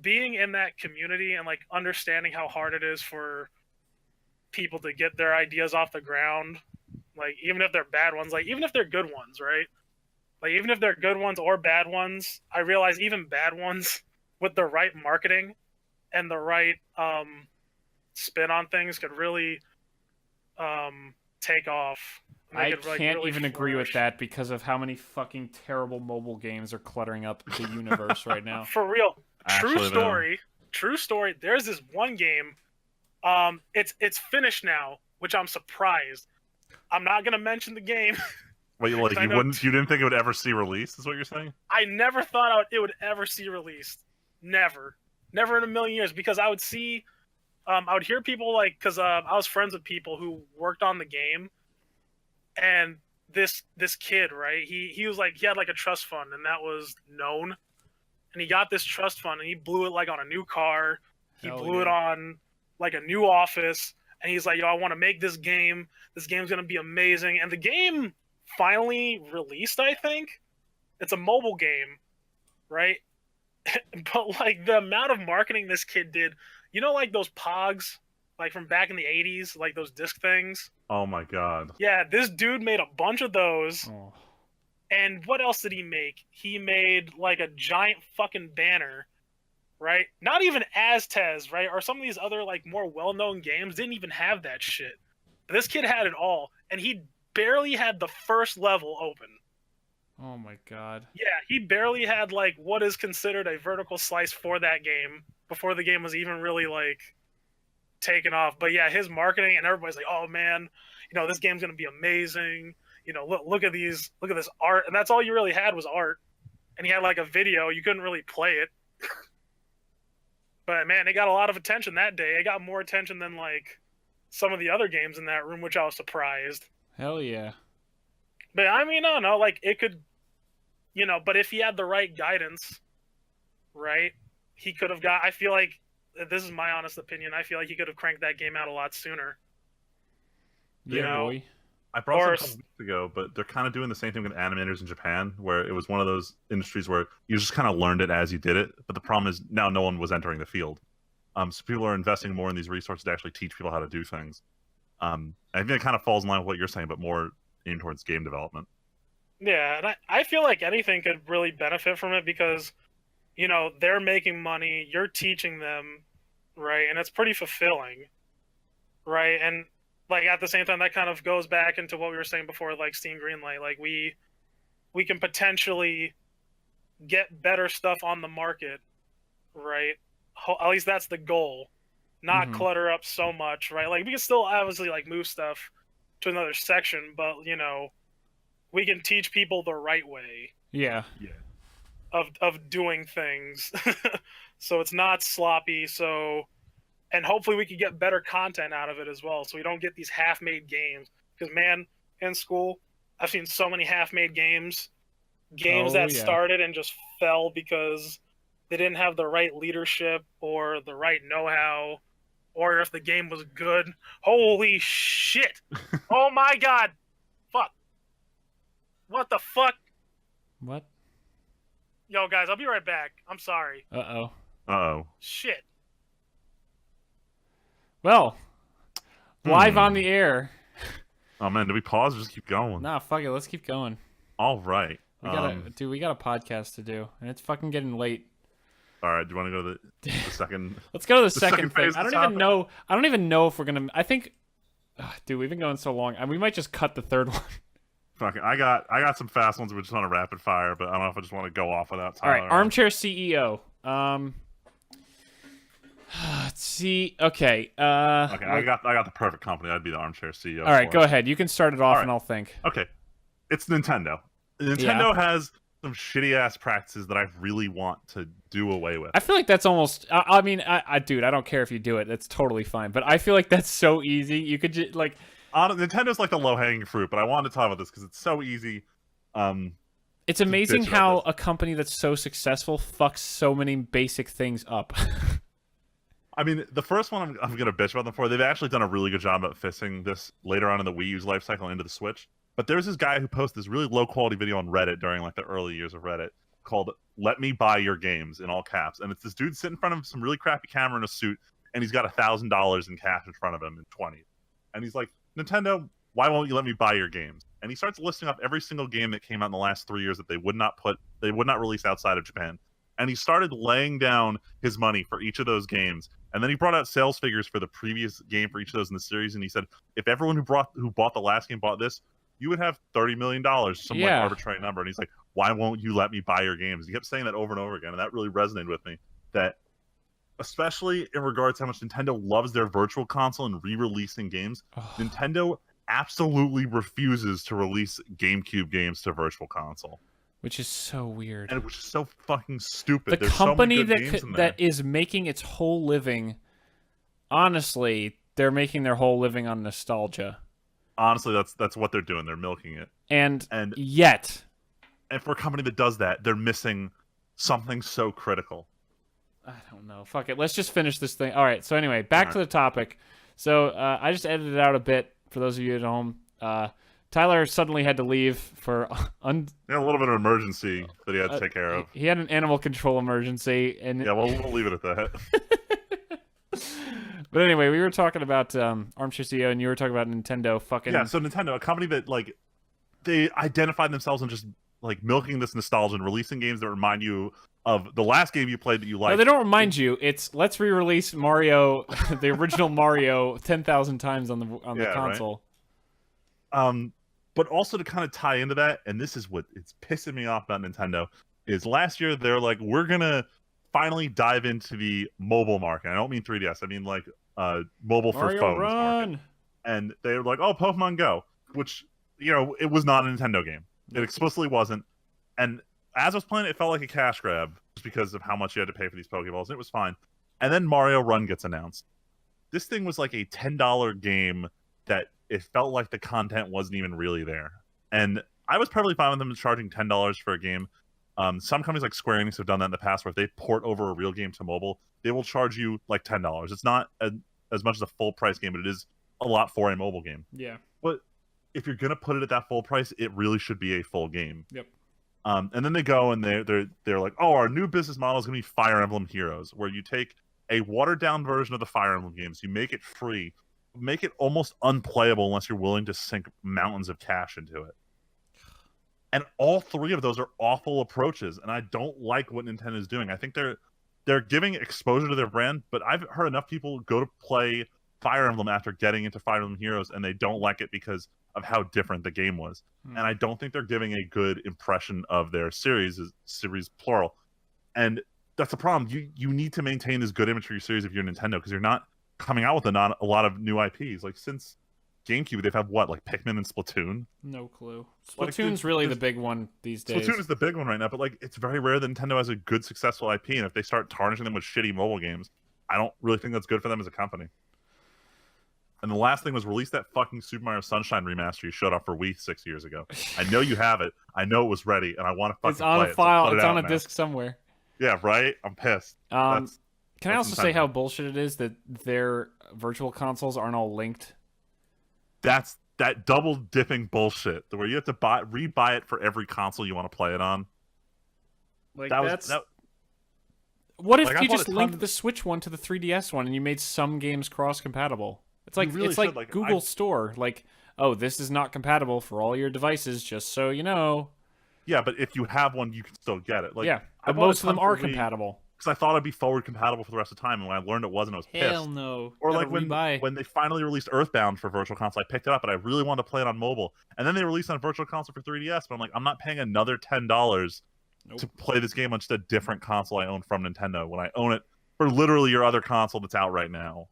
being in that community and, like, understanding how hard it is for people to get their ideas off the ground, like, even if they're bad ones, like, even if they're good ones, right? Like, even if they're good ones or bad ones, I realize even bad ones with the right marketing and the right spin on things could really take off. I can't even agree with that because of how many fucking terrible mobile games are cluttering up the universe right now. For real. Actually, True story. There's this one game. It's finished now, which I'm surprised. I'm not gonna mention the game. Wait, like, you didn't think it would ever see release? Is what you're saying? I never thought it would ever see released. Never in a million years. Because I would see, I would hear people, like, because I was friends with people who worked on the game, And this kid, right? He was like, he had like a trust fund, and that was known. And he got this trust fund, and he blew it like on a new car. He blew it on like a new office, and he's like, yo, I want to make this game. This game's gonna be amazing. And the game finally released, I think. It's a mobile game, right? But like the amount of marketing this kid did, you know, like those Pogs, like from back in the 80s, like those disc things. Oh my god. Yeah, this dude made a bunch of those. Oh. And what else did he make? He made like a giant fucking banner, right? Not even Aztez, right? Or some of these other like more well-known games didn't even have that shit. This kid had it all, and he barely had the first level open. Oh my god. Yeah, he barely had like what is considered a vertical slice for that game before the game was even really like taken off. But yeah, his marketing, and everybody's like, "Oh man, you know, this game's gonna be amazing. You know, look at this art." And that's all you really had was art. And he had like a video. You couldn't really play it. But man, it got a lot of attention that day. It got more attention than like some of the other games in that room, which I was surprised. Hell yeah. But I mean, I don't know, like it could, you know, but if he had the right guidance, right, he could have got, I feel like, this is my honest opinion, I feel like he could have cranked that game out a lot sooner. You know? Boy. I brought this up a couple weeks ago, but they're kind of doing the same thing with animators in Japan, where it was one of those industries where you just kind of learned it as you did it. But the problem is now no one was entering the field. So people are investing more in these resources to actually teach people how to do things. I think it kind of falls in line with what you're saying, but more aimed towards game development. Yeah, and I feel like anything could really benefit from it because, you know, they're making money, you're teaching them, right? And it's pretty fulfilling, right? And like at the same time, that kind of goes back into what we were saying before, like Steam Greenlight. Like we can potentially get better stuff on the market, right? At least that's the goal. Not clutter up so much, right? Like we can still obviously like move stuff to another section, but you know, we can teach people the right way. Yeah. Of doing things, so it's not sloppy. So, and hopefully we can get better content out of it as well, so we don't get these half-made games. Because man, in school, I've seen so many half-made games that started and just fell because they didn't have the right leadership or the right know-how, or if the game was good. Holy shit! Oh my god! Fuck! What the fuck? What? Yo, guys, I'll be right back. I'm sorry. Uh-oh. Uh-oh. Shit. Well, live on the air. Oh, man, do we pause or just keep going? Nah, fuck it. Let's keep going. All right. We got a podcast to do, and it's fucking getting late. All right, do you want to go to the second? Let's go to the second thing. phase I of don't the even know. I don't even know if we're gonna. I think, dude, we've been going so long. We might just cut the third one. Fuck it. I got some fast ones. We're just on a rapid fire, but I don't know if I just want to go off without time. All right, Armchair CEO. Let's see. Okay. Okay, I got the perfect company. I'd be the Armchair CEO. All right, go ahead. You can start it off, and I'll think. Okay, it's Nintendo. Nintendo has some shitty ass practices that I really want to do away with. I feel like that's almost. I mean, dude, I don't care if you do it. That's totally fine. But I feel like that's so easy. You could just like. Nintendo's like the low-hanging fruit, but I wanted to talk about this because it's so easy. It's amazing how a company that's so successful fucks so many basic things up. I mean, the first one I'm going to bitch about them for, they've actually done a really good job at fixing this later on in the Wii U's life cycle into the Switch. But there's this guy who posted this really low-quality video on Reddit during like the early years of Reddit called "Let Me Buy Your Games" in all caps, and it's this dude sitting in front of some really crappy camera in a suit, and he's got $1,000 in cash in front of him in 20, and he's like, "Nintendo, why won't you let me buy your games?" And he starts listing off every single game that came out in the last 3 years that they would not release outside of Japan. And he started laying down his money for each of those games. And then he brought out sales figures for the previous game for each of those in the series. And he said, if everyone who bought the last game bought this, you would have $30 million, some like arbitrary number. And he's like, why won't you let me buy your games? He kept saying that over and over again. And that really resonated with me. That especially in regards to how much Nintendo loves their virtual console and re-releasing games, Nintendo absolutely refuses to release GameCube games to virtual console. Which is so weird. And which is so fucking stupid. The company that is making its whole living, honestly, they're making their whole living on nostalgia. honestly, that's what they're doing. They're milking it. And And for a company that does that, they're missing something so critical. I don't know. Fuck it. Let's just finish this thing. All right. So anyway, back to the topic. So I just edited it out a bit for those of you at home. Tyler suddenly had to leave for A little bit of emergency that he had to take care of. He had an animal control emergency, and Yeah, well, we'll leave it at that. But anyway, we were talking about Armchair CEO, and you were talking about Nintendo fucking. Yeah, so Nintendo, a company that like they identified themselves in just like milking this nostalgia and releasing games that remind you of the last game you played that you liked. No, they don't remind you. It's let's re-release Mario, the original Mario, 10,000 times on the console. Right? But also to kind of tie into that, and this is what it's pissing me off about Nintendo, is last year they're like, we're gonna finally dive into the mobile market. I don't mean 3DS. I mean like mobile Mario for phones Run. market. And they were like, oh, Pokemon Go, which it was not a Nintendo game. It explicitly wasn't. And as I was playing it, it felt like a cash grab just because of how much you had to pay for these Pokeballs, and it was fine. And then Mario Run gets announced. This thing was like a $10 game that it felt like the content wasn't even really there. And I was perfectly fine with them charging $10 for a game. Some companies like Square Enix have done that in the past, where if they port over a real game to mobile, they will charge you like $10. It's not as much as a full price game, but it is a lot for a mobile game. Yeah. But if you're gonna put it at that full price, it really should be a full game. Yep. And then they go and they're like, oh, our new business model is gonna be Fire Emblem Heroes, where you take a watered down version of the Fire Emblem games, you make it free, make it almost unplayable unless you're willing to sink mountains of cash into it. And all three of those are awful approaches, and I don't like what Nintendo is doing. I think they're giving exposure to their brand, but I've heard enough people go to play Fire Emblem after getting into Fire Emblem Heroes, and they don't like it because of how different the game was. And I don't think they're giving a good impression of their series plural. And that's the problem. You need to maintain this good image for your series if you're Nintendo, because you're not coming out with a lot of new IPs. Like since GameCube, they've had what, like Pikmin and Splatoon? No clue. Like, Splatoon's really the big one these days. Splatoon is the big one right now, but like it's very rare that Nintendo has a good, successful IP, and if they start tarnishing them with shitty mobile games, I don't really think that's good for them as a company. And the last thing was release that fucking Super Mario Sunshine remaster you showed off for Wii 6 years ago. I know you have it. I know it was ready, and I want to fucking It's on play a file. So it's on a now. disc somewhere. Yeah, say I'm pissed. Can I also say Nintendo. how bullshit it is that their virtual consoles aren't all linked? That's that double dipping bullshit where you have to rebuy it for every console you want to play it on. Like That What if like, I you bought just a linked ton- the Switch one to the 3DS one and you made some games cross-compatible? It's like really it's like should, like, Google Store. Like, oh, this is not compatible for all your devices, just so you know. Yeah, but if you have one, you can still get it. Like, Yeah, I but bought a most of them ton for are Wii compatible. because I thought it'd be forward compatible for the rest of the time, and when I learned it wasn't, I was pissed. no. Or Gotta like rebuy. when they finally released Earthbound for Virtual Console, I picked it up, but I really wanted to play it on mobile. And then they released it on Virtual Console for 3DS, but I'm like, I'm not paying another $10 to play this game on just a different console I own from Nintendo when I own it for literally your other console that's out right now.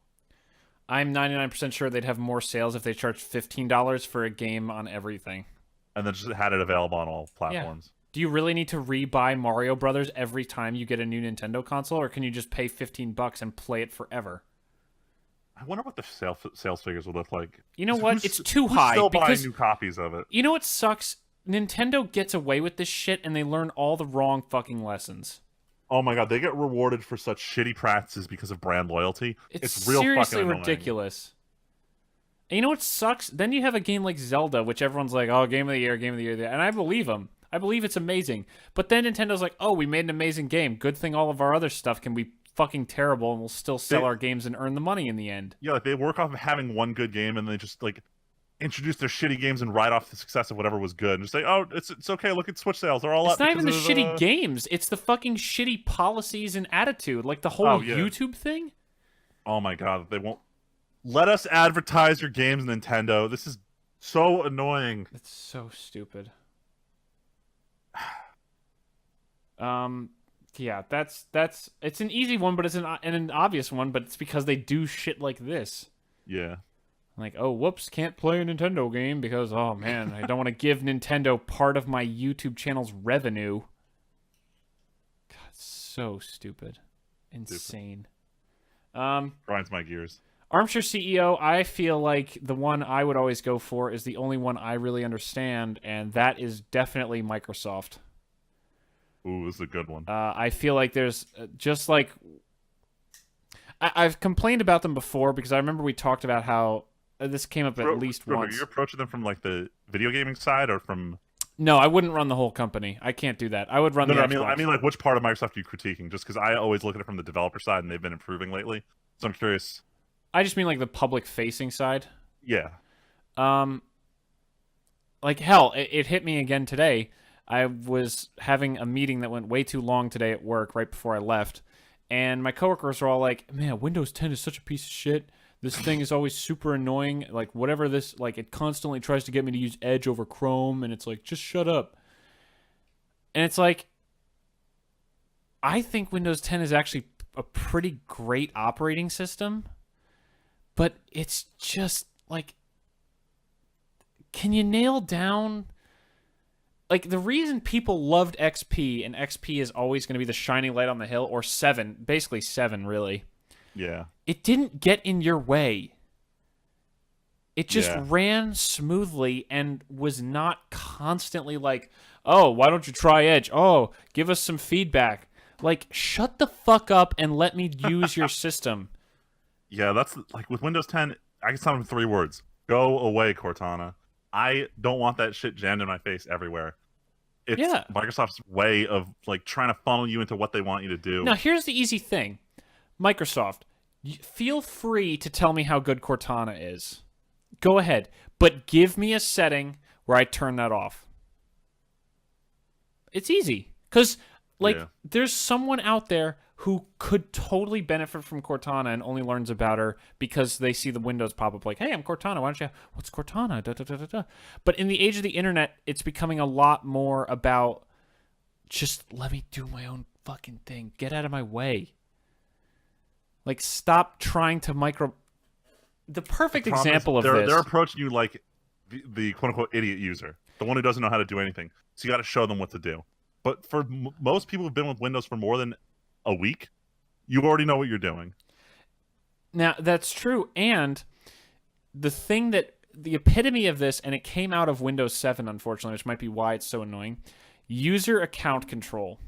I'm 99% sure they'd have more sales if they charged $15 for a game on everything. And then just had it available on all platforms. Do you really need to rebuy Mario Brothers every time you get a new Nintendo console, or can you just pay $15 and play it forever? I wonder what the sales figures would look like. You know what? It's too who's high still because buying new copies of it. you know what sucks? Nintendo gets away with this shit and they learn all the wrong fucking lessons. Oh my god, they get rewarded for such shitty practices because of brand loyalty. It's real seriously fucking annoying. ridiculous. And you know what sucks? Then you have a game like Zelda, which everyone's like, "Oh, game of the year, and I believe them. I believe it's amazing. But then Nintendo's like, "Oh, we made an amazing game. Good thing all of our other stuff can be fucking terrible, and we'll still sell our games and earn the money in the end." Yeah, like they work off of having one good game, and they just like introduce their shitty games and write off the success of whatever was good, and just say, "Oh, it's okay. Look at Switch sales; they're all up." It's not even the because shitty games. It's the fucking shitty policies and attitude, like the whole yeah. YouTube thing. Oh my god, they won't let us advertise your games, Nintendo. This is so annoying. It's so stupid. Yeah, that's it's an easy one, but it's an obvious one, but it's because they do shit like this. Yeah. Like, oh, whoops, can't play a Nintendo game because, oh man, I don't want to give Nintendo part of my YouTube channel's revenue. God, so stupid. Insane. Grinds my gears. Armchair CEO, I feel like the one I would always go for is the only one I really understand, and that is definitely Microsoft. Ooh, this is a good one. I feel like there's just like I've complained about them before because I remember we talked about how this came up at least once. You're approaching them from like the video gaming side or from? No, I wouldn't run the whole company. I can't do that. I would run the Xbox. I mean, like, which part of Microsoft are you critiquing? Just because I always look at it from the developer side, and they've been improving lately. So I'm curious. I just mean like the public-facing side. Yeah. Like hell, it hit me again today. I was having a meeting that went way too long today at work right before I left, and my coworkers were all like, "Man, Windows 10 is such a piece of shit. This thing is always super annoying. Like whatever this, like it constantly tries to get me to use Edge over Chrome, and it's like just shut up." And it's like, I think Windows 10 is actually a pretty great operating system, but it's just like, can you nail down? Like, the reason people loved XP, and XP is always going to be the shining light on the hill, or 7, basically 7, really. Yeah. It didn't get in your way. It just Yeah. ran smoothly and was not constantly like, oh, why don't you try Edge? Oh, give us some feedback. Like, shut the fuck up and let me use your system. Yeah, that's like with Windows 10, I can sound in 3 words. Go away, Cortana. I don't want that shit jammed in my face everywhere. It's Yeah. Microsoft's way of like trying to funnel you into what they want you to do. Now, here's the easy thing. Microsoft, feel free to tell me how good Cortana is. Go ahead. But give me a setting where I turn that off. It's easy. Because, like, Yeah. there's someone out there who could totally benefit from Cortana and only learns about her because they see the windows pop up like, hey, I'm Cortana. Why don't you... What's Cortana? Da, da, da, da, da. But in the age of the internet, it's becoming a lot more about just let me do my own fucking thing. Get out of my way. Like, stop trying to micro... The perfect The problem example is of this... they're approaching you like the quote-unquote idiot user, the one who doesn't know how to do anything. So you got to show them what to do. But for most people who've been with Windows for more than a week, you already know what you're doing. Now, that's true, and the thing that... The epitome of this, and it came out of Windows 7, unfortunately, which might be why it's so annoying, user account control.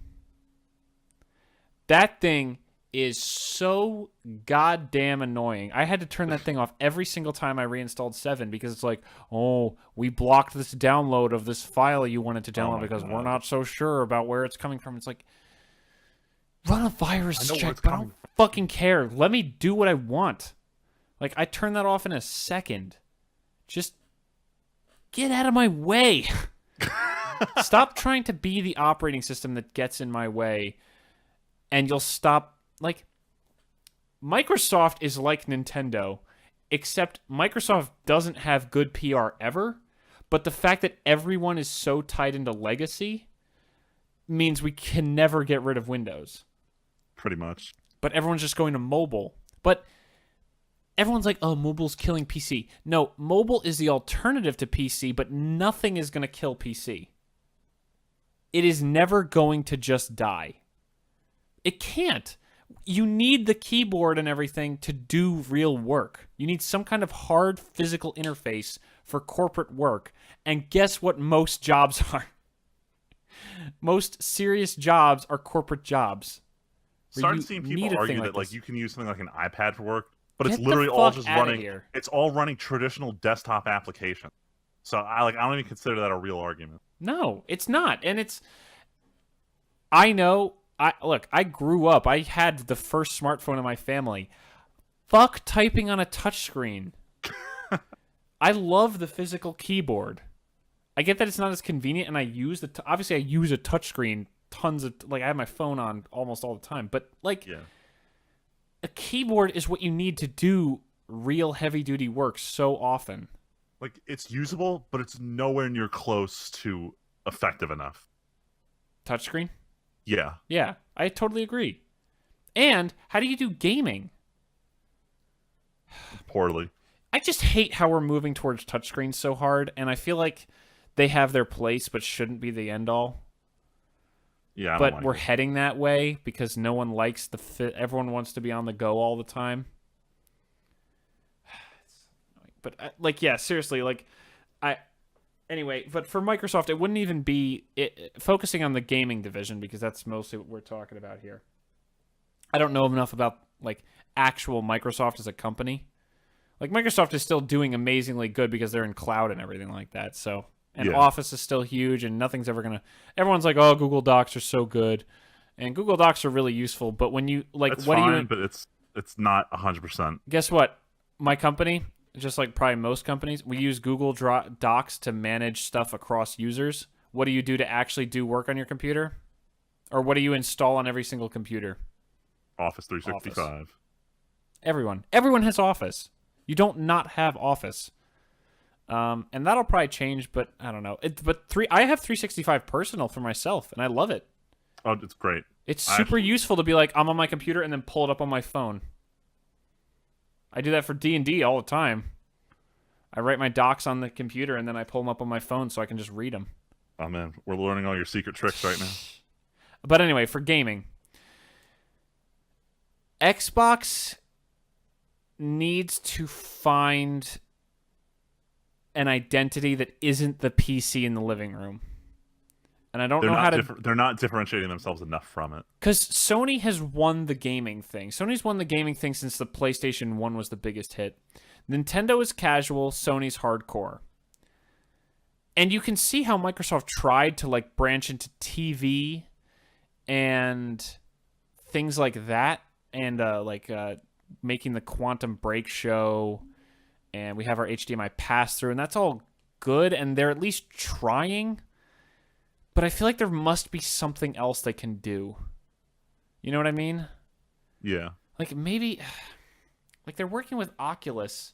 That thing is so goddamn annoying. I had to turn that thing off every single time I reinstalled 7 because it's like, oh, we blocked this download of this file you wanted to download because we're not so sure about where it's coming from. It's like, run a virus check, but I don't fucking care. Let me do what I want. Like, I turned that off in a second. Just get out of my way. Stop trying to be the operating system that gets in my way, and you'll stop. Like, Microsoft is like Nintendo, except Microsoft doesn't have good PR ever, but the fact that everyone is so tied into legacy means we can never get rid of Windows. Pretty much. But everyone's just going to mobile. But everyone's like, oh, mobile's killing PC. No, mobile is the alternative to PC, but nothing is going to kill PC. It is never going to just die. It can't. You need the keyboard and everything to do real work. You need some kind of hard physical interface for corporate work. And guess what most jobs are? Most serious jobs are corporate jobs. Started seeing people argue that like this. you can use something like an iPad for work, but Get it's the literally all fuck just outta running. here. It's all running traditional desktop applications. So I don't even consider that a real argument. No, it's not. And it's... I know... I grew up. I had the first smartphone in my family. Fuck typing on a touchscreen. I love the physical keyboard. I get that it's not as convenient, and I use obviously I use a touchscreen tons of... Like, I have my phone on almost all the time. But, like, Yeah. a keyboard is what you need to do real heavy-duty work so often. Like, it's usable, but it's nowhere near close to effective enough. Touchscreen? Yeah. Yeah, I totally agree. And how do you do gaming? Poorly. I just hate how we're moving towards touchscreens so hard, and I feel like they have their place but shouldn't be the end-all. Yeah, But we're heading that way because no one likes everyone wants to be on the go all the time. But like, yeah, seriously, like, anyway. But for Microsoft, it wouldn't even be focusing on the gaming division because that's mostly what we're talking about here. I don't know enough about like actual Microsoft as a company. Like Microsoft is still doing amazingly good because they're in cloud and everything like that. So, and Office is still huge, and nothing's ever gonna. Everyone's like, "Oh, Google Docs are so good," and Google Docs are really useful. But when you like, It's what fine, do you? but it's not 100%. Guess what? My company, just like probably most companies, we use Google Docs to manage stuff across users. What do you do to actually do work on your computer, or what do you install on every single computer? Office 365. Office. Everyone has Office. You don't not have Office. And that'll probably change, but I don't know. I have 365 personal for myself, and I love it. Oh, it's great. It's super useful to be like, I'm on my computer and then pull it up on my phone. I do that for D&D all the time. I write my docs on the computer and then I pull them up on my phone so I can just read them. Oh man, we're learning all your secret tricks right now. But anyway, for gaming, Xbox needs to find an identity that isn't the PC in the living room. And I don't know how to... They're not differentiating themselves enough from it. Because Sony has won the gaming thing. Sony's won the gaming thing since the PlayStation 1 was the biggest hit. Nintendo is casual, Sony's hardcore. And you can see how Microsoft tried to like branch into TV and things like that. And making the Quantum Break show. And we have our HDMI pass-through. And that's all good. And they're at least trying. But I feel like there must be something else they can do. You know what I mean? Yeah. Like maybe... Like they're working with Oculus.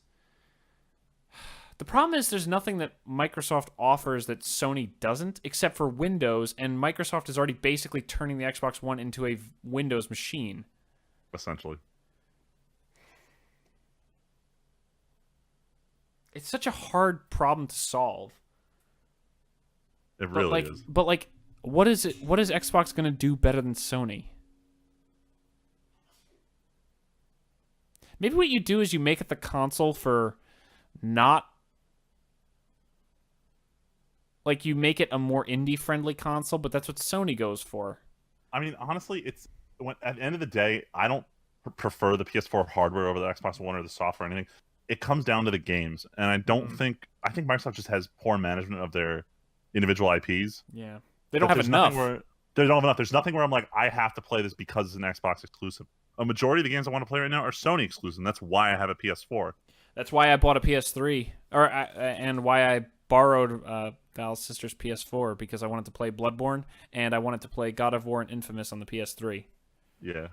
The problem is there's nothing that Microsoft offers that Sony doesn't, except for Windows, and Microsoft is already basically turning the Xbox One into a Windows machine. Essentially. It's such a hard problem to solve. It really is. But like, what is it? What is Xbox gonna do better than Sony? Maybe what you do is you make it the console for not... Like, you make it a more indie-friendly console, but that's what Sony goes for. I mean, honestly, at the end of the day, I don't prefer the PS4 hardware over the Xbox One or the software or anything. It comes down to the games, and I think Microsoft just has poor management of their individual IPs. Yeah. They don't have enough. They don't have enough. There's nothing where I'm like, I have to play this because it's an Xbox exclusive. A majority of the games I want to play right now are Sony exclusive, and that's why I have a PS4. That's why I bought a PS3, and why I borrowed Val's sister's PS4, because I wanted to play Bloodborne, and I wanted to play God of War and Infamous on the PS3. Yeah.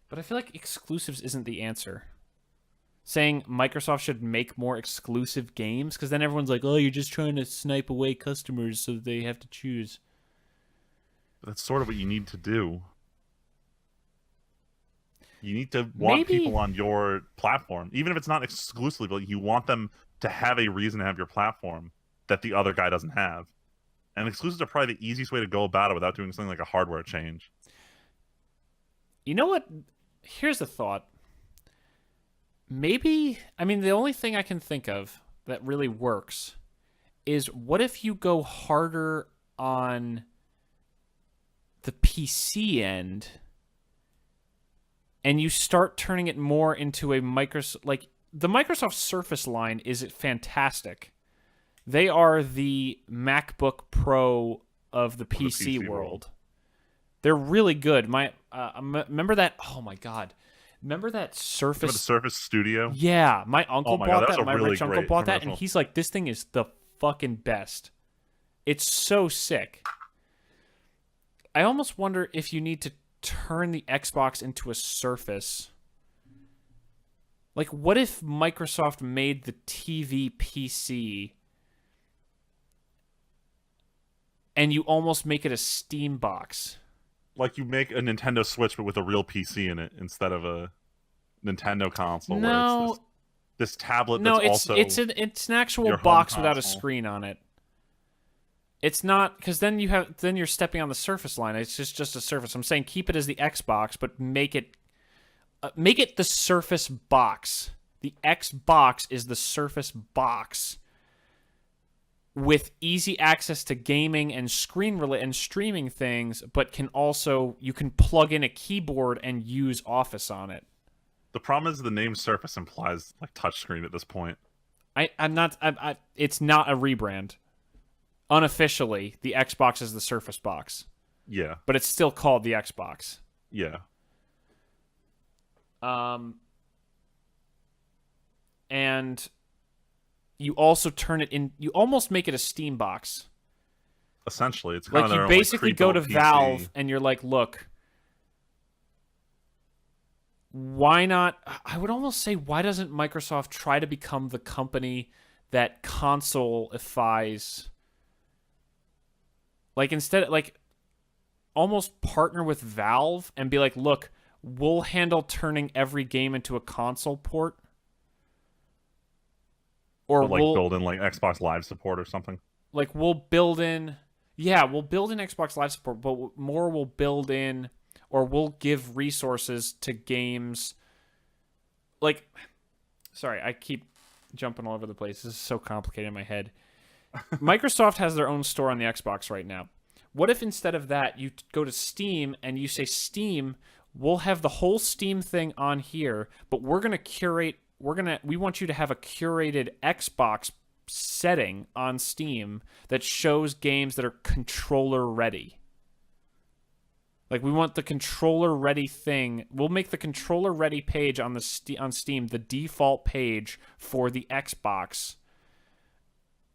But I feel like exclusives isn't the answer. Saying Microsoft should make more exclusive games, because then everyone's like, oh, you're just trying to snipe away customers so that they have to choose. That's sort of what you need to do. You need to want people on your platform, even if it's not exclusively. You want them to have a reason to have your platform that the other guy doesn't have. And exclusives are probably the easiest way to go about it without doing something like a hardware change. You know what? Here's the thought. Maybe, I mean, the only thing I can think of that really works is what if you go harder on the PC end and you start turning it more into a Microsoft, like the Microsoft Surface line is fantastic. They are the MacBook Pro of the PC world. They're really good. Remember that? Oh my God. Remember that Surface? Remember the Surface Studio? Yeah. My uncle bought that. My rich uncle bought that. commercial. And he's like, this thing is the fucking best. It's so sick. I almost wonder if you need to turn the Xbox into a Surface. Like, what if Microsoft made the TV PC and you almost make it a Steam box? Like you make a Nintendo Switch but with a real PC in it instead of a Nintendo console. No. Where it's this tablet no, that's it's also an actual your box home without a console. screen on it. It's not, because then you're stepping on the Surface line. It's just a Surface. I'm saying keep it as the Xbox, but make it make it the Surface Box. The Xbox is the Surface Box with easy access to gaming and and streaming things, but you can plug in a keyboard and use Office on it. The problem is the name Surface implies like touchscreen at this point. It's not a rebrand. Unofficially, the Xbox is the Surface Box. Yeah. But it's still called the Xbox. Yeah. And you also turn it in. You almost make it a Steam box. Essentially, it's kind like of you basically go to PC. Valve and you're like, look, why not? I would almost say, why doesn't Microsoft try to become the company that console-ifies? Like instead, like almost partner with Valve and be like, look, we'll handle turning every game into a console port. Or like we'll build in like Xbox Live support or something. Like we'll build in Xbox Live support, but more we'll build in, or we'll give resources to games. Like, sorry, I keep jumping all over the place. This is so complicated in my head. Microsoft has their own store on the Xbox right now. What if instead of that, you go to Steam and you say, Steam, we'll have the whole Steam thing on here, but we're going to curate, we want you to have a curated Xbox setting on Steam that shows games that are controller ready. Like, we want the controller ready thing. We'll make the controller ready page on on Steam the default page for the Xbox.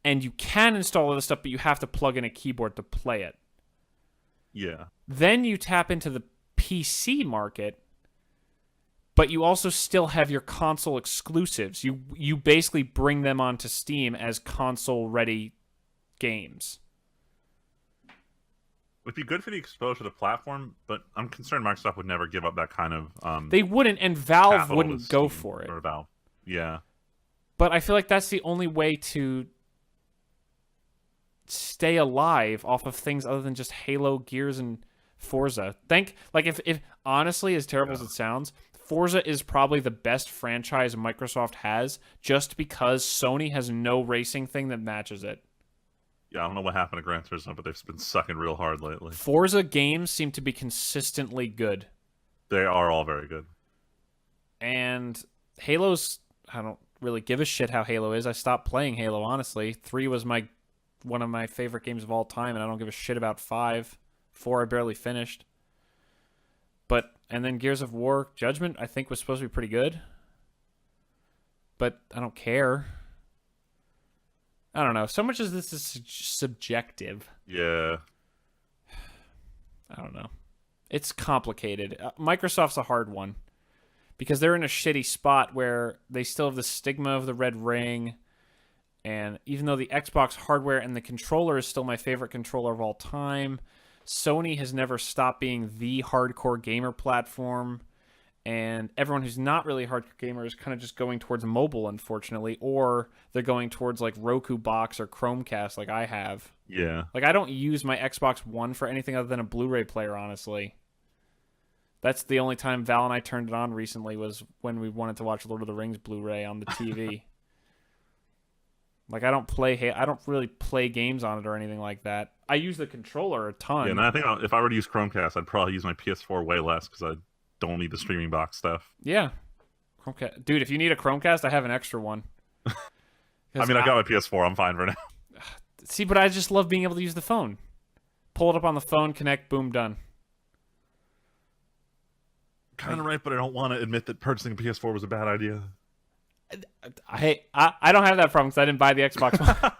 And you can install all this stuff, but you have to plug in a keyboard to play it. Yeah. Then you tap into the PC market, but you also still have your console exclusives. You basically bring them onto Steam as console-ready games. Would be good for the exposure to the platform, but I'm concerned Microsoft would never give up that kind of they wouldn't, and Valve capital wouldn't to go Steam for it. or Valve. Yeah. But I feel like that's the only way to stay alive off of things other than just Halo, Gears, and Forza. If honestly, as terrible as it sounds, Forza is probably the best franchise Microsoft has, just because Sony has no racing thing that matches it. Yeah, I don't know what happened to Gran Turismo, but they've been sucking real hard lately. Forza games seem to be consistently good. They are all very good. And Halo's, I don't really give a shit how Halo is. I stopped playing Halo, honestly. 3 was one of my favorite games of all time, and I don't give a shit about 5. 4 I barely finished. And then Gears of War Judgment, I think, was supposed to be pretty good. But I don't care. I don't know. So much as this is subjective. Yeah. I don't know. It's complicated. Microsoft's a hard one. Because they're in a shitty spot where they still have the stigma of the red ring. And even though the Xbox hardware and the controller is still my favorite controller of all time, Sony has never stopped being the hardcore gamer platform. And everyone who's not really a hardcore gamer is kind of just going towards mobile, unfortunately. Or they're going towards like Roku box or Chromecast like I have. Yeah. Like, I don't use my Xbox One for anything other than a Blu-ray player, honestly. That's the only time Val and I turned it on recently was when we wanted to watch Lord of the Rings Blu-ray on the TV. Like, I don't really play games on it or anything like that. I use the controller a ton. Yeah, and I think if I were to use Chromecast, I'd probably use my PS4 way less because I don't need the streaming box stuff. Yeah. Chromecast. Dude, if you need a Chromecast, I have an extra one. I mean, I got my PS4. I'm fine for now. See, but I just love being able to use the phone. Pull it up on the phone, connect, boom, done. Kind of right, but I don't want to admit that purchasing a PS4 was a bad idea. Hey, I don't have that problem because I didn't buy the Xbox One.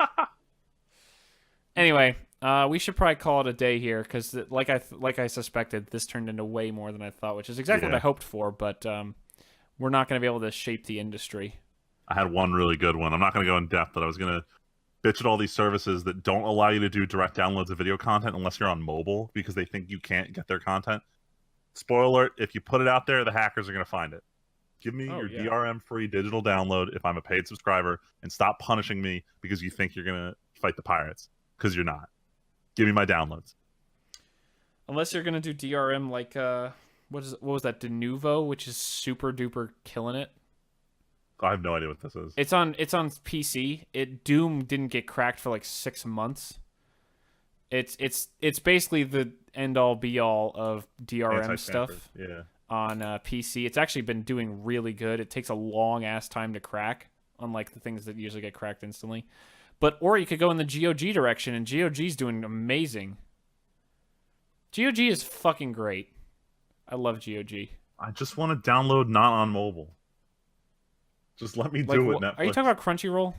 Anyway, we should probably call it a day here because, like I suspected, this turned into way more than I thought, which is exactly what I hoped for. But we're not going to be able to shape the industry. I had one really good one. I'm not going to go in depth, but I was going to bitch at all these services that don't allow you to do direct downloads of video content unless you're on mobile because they think you can't get their content. Spoiler alert, if you put it out there, the hackers are going to find it. Give me your DRM-free digital download if I'm a paid subscriber, and stop punishing me because you think you're going to fight the pirates, because you're not. Give me my downloads. Unless you're going to do DRM like what was that, De Novo, which is super duper killing it. I have no idea what this is. It's on PC. Doom didn't get cracked for like 6 months. It's basically the end all be all of DRM stuff on PC. It's actually been doing really good. It takes a long ass time to crack, unlike the things that usually get cracked instantly. Or you could go in the GOG direction, and GOG's doing amazing. GOG is fucking great. I love GOG. I just want to download not on mobile. Just let me do it, Netflix. Are you talking about Crunchyroll?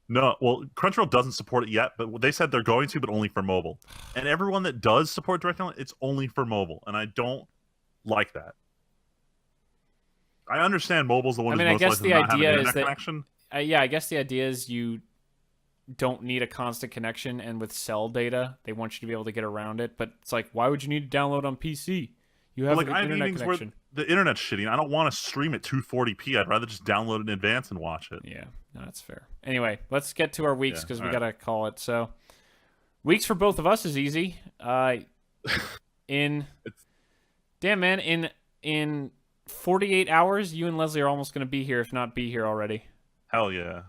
No, well, Crunchyroll doesn't support it yet, but they said they're going to, but only for mobile. And everyone that does support direct download, it's only for mobile, and I don't like that. I understand mobile's the one that's most likely to not have an internet connection. I guess the idea is you don't need a constant connection, and with cell data, they want you to be able to get around it. But it's like, why would you need to download on PC? You have an internet connection. The internet's shitty, and I don't want to stream at 240p. I'd rather just download it in advance and watch it. Yeah, no, that's fair. Anyway, let's get to our weeks because we gotta call it. So, weeks for both of us is easy. In 48 hours, you and Leslie are almost gonna be here, if not be here already. Hell yeah.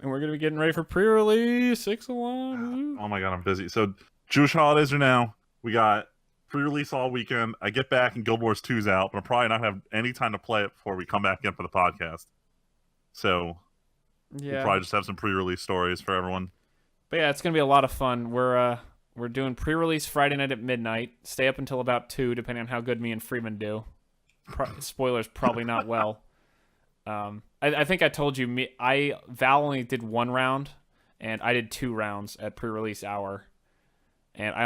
And we're gonna be getting ready for pre-release Ixalan. Oh my god, I'm busy. So Jewish holidays are now. We got pre-release all weekend. I get back and Guild Wars 2's out, but I'm probably not gonna have any time to play it before we come back in for the podcast. So we'll probably just have some pre-release stories for everyone. But yeah, it's gonna be a lot of fun. We're doing pre-release Friday night at midnight. Stay up until about 2, depending on how good me and Freeman do. Spoilers, probably not well. I think I told you, Val only did 1 round, and I did 2 rounds at pre-release hour, and I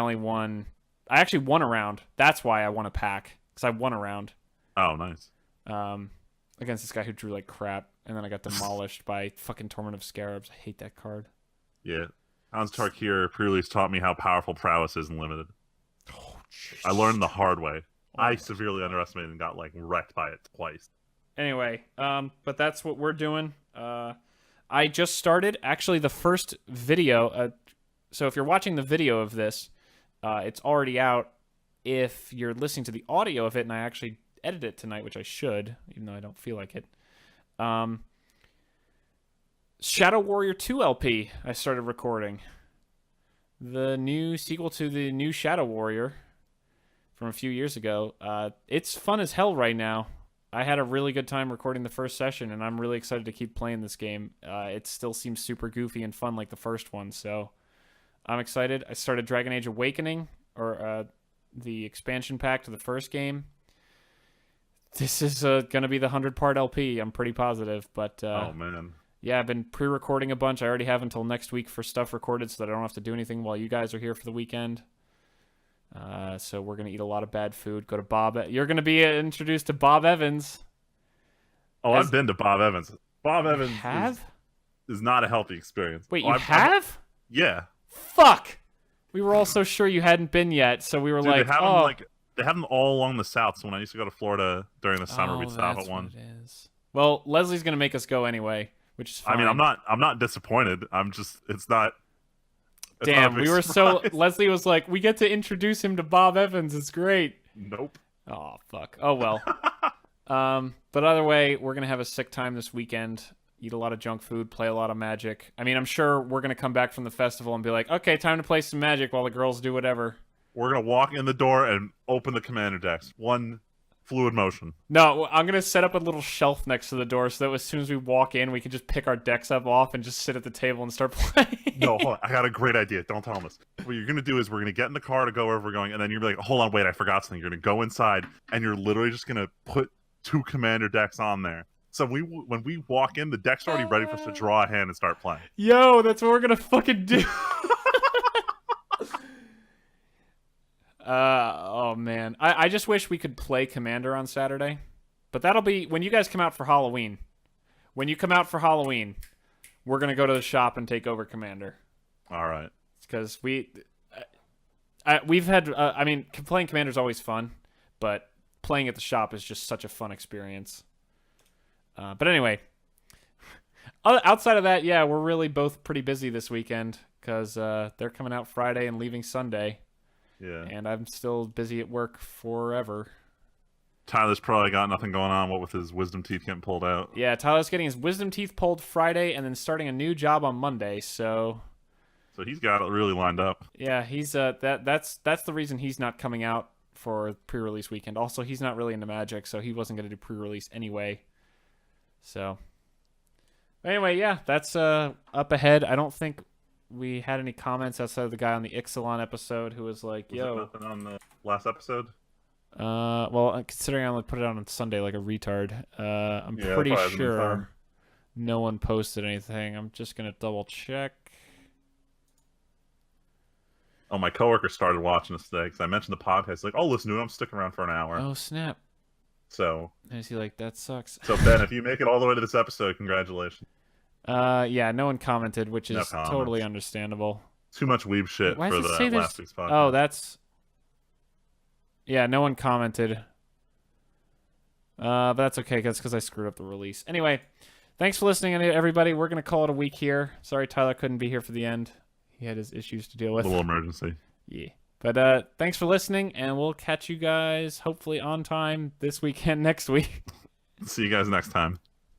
actually won a round. That's why I won a pack, because I won a round. Oh, nice. Against this guy who drew like crap, and then I got demolished by fucking Torment of Scarabs. I hate that card. Yeah. Hans Tarkir pre-release taught me how powerful prowess is in Limited. Oh, Jesus. I learned the hard way. I severely underestimated and got like wrecked by it twice. Anyway, but that's what we're doing. I just started, actually, the first video. So if you're watching the video of this, it's already out. If you're listening to the audio of it, and I actually edit it tonight, which I should, even though I don't feel like it. Shadow Warrior 2 LP I started recording. The new sequel to the new Shadow Warrior from a few years ago. It's fun as hell right now. I had a really good time recording the first session, and I'm really excited to keep playing this game. It still seems super goofy and fun like the first one, so I'm excited. I started Dragon Age Awakening, or the expansion pack to the first game. This is going to be the 100-part LP, I'm pretty positive. But oh, man. Yeah, I've been pre-recording a bunch. I already have until next week for stuff recorded so that I don't have to do anything while you guys are here for the weekend. So we're going to eat a lot of bad food. Go to Bob. You're going to be introduced to Bob Evans. Oh, I've been to Bob Evans. Bob Evans is not a healthy experience. Wait, you have? Yeah. Fuck! We were all so sure you hadn't been yet, so we were like, they have them all along the south. So when I used to go to Florida during the summer, we'd stop at one. It is. Well, Leslie's going to make us go anyway, which is fine. I mean, I'm not disappointed. It's not. Damn, we were so... Leslie was like, we get to introduce him to Bob Evans. It's great. Nope. Oh, fuck. Oh, well. But either way, we're going to have a sick time this weekend. Eat a lot of junk food, play a lot of Magic. I mean, I'm sure we're going to come back from the festival and be like, okay, time to play some Magic while the girls do whatever. We're going to walk in the door and open the commander decks. One fluid motion. No, I'm going to set up a little shelf next to the door so that as soon as we walk in, we can just pick our decks up off and just sit at the table and start playing. No, hold on. I got a great idea. Don't tell them this. What you're going to do is we're going to get in the car to go wherever we're going, and then you're going to be like, hold on, wait, I forgot something. You're going to go inside, and you're literally just going to put 2 commander decks on there. So when we walk in, the deck's already ready for us to draw a hand and start playing. Yo, that's what we're going to fucking do. Oh man, I just wish we could play Commander on Saturday, but that'll be when you guys come out for Halloween. When you come out for Halloween, we're gonna go to the shop and take over Commander. All right. Because we've had. I mean, playing Commander is always fun, but playing at the shop is just such a fun experience. But anyway, outside of that, yeah, we're really both pretty busy this weekend because they're coming out Friday and leaving Sunday. Yeah. And I'm still busy at work forever. Tyler's probably got nothing going on. What with his wisdom teeth getting pulled out? Yeah, Tyler's getting his wisdom teeth pulled Friday and then starting a new job on Monday. So he's got it really lined up. yeah, he's that's the reason he's not coming out for pre-release weekend. Also, he's not really into Magic, so he wasn't going to do pre-release anyway. So anyway, yeah, that's up ahead. I don't think we had any comments outside of the guy on the Ixalan episode who was like, Was "Yo, there nothing on the last episode?" well, considering I only put it out on Sunday like a retard, I'm Yeah, pretty probably hasn't been fun. sure no one posted anything. I'm just gonna double check. Oh, my coworker started watching this today because I mentioned the podcast. He's like, "Oh, listen to it. I'm sticking around for an hour." Oh snap! So, And is he like, that sucks? so Ben, if you make it all the way to this episode, congratulations. Yeah, no one commented, which No is comments. totally understandable. Too much weeb shit Why for does it say the there's- last week's podcast. Oh, that's... Yeah, no one commented. But that's okay, that's because I screwed up the release. Anyway, thanks for listening, everybody. We're going to call it a week here. Sorry Tyler couldn't be here for the end. He had his issues to deal with. A little emergency. Yeah. But thanks for listening, and we'll catch you guys hopefully on time this weekend next week. See you guys next time.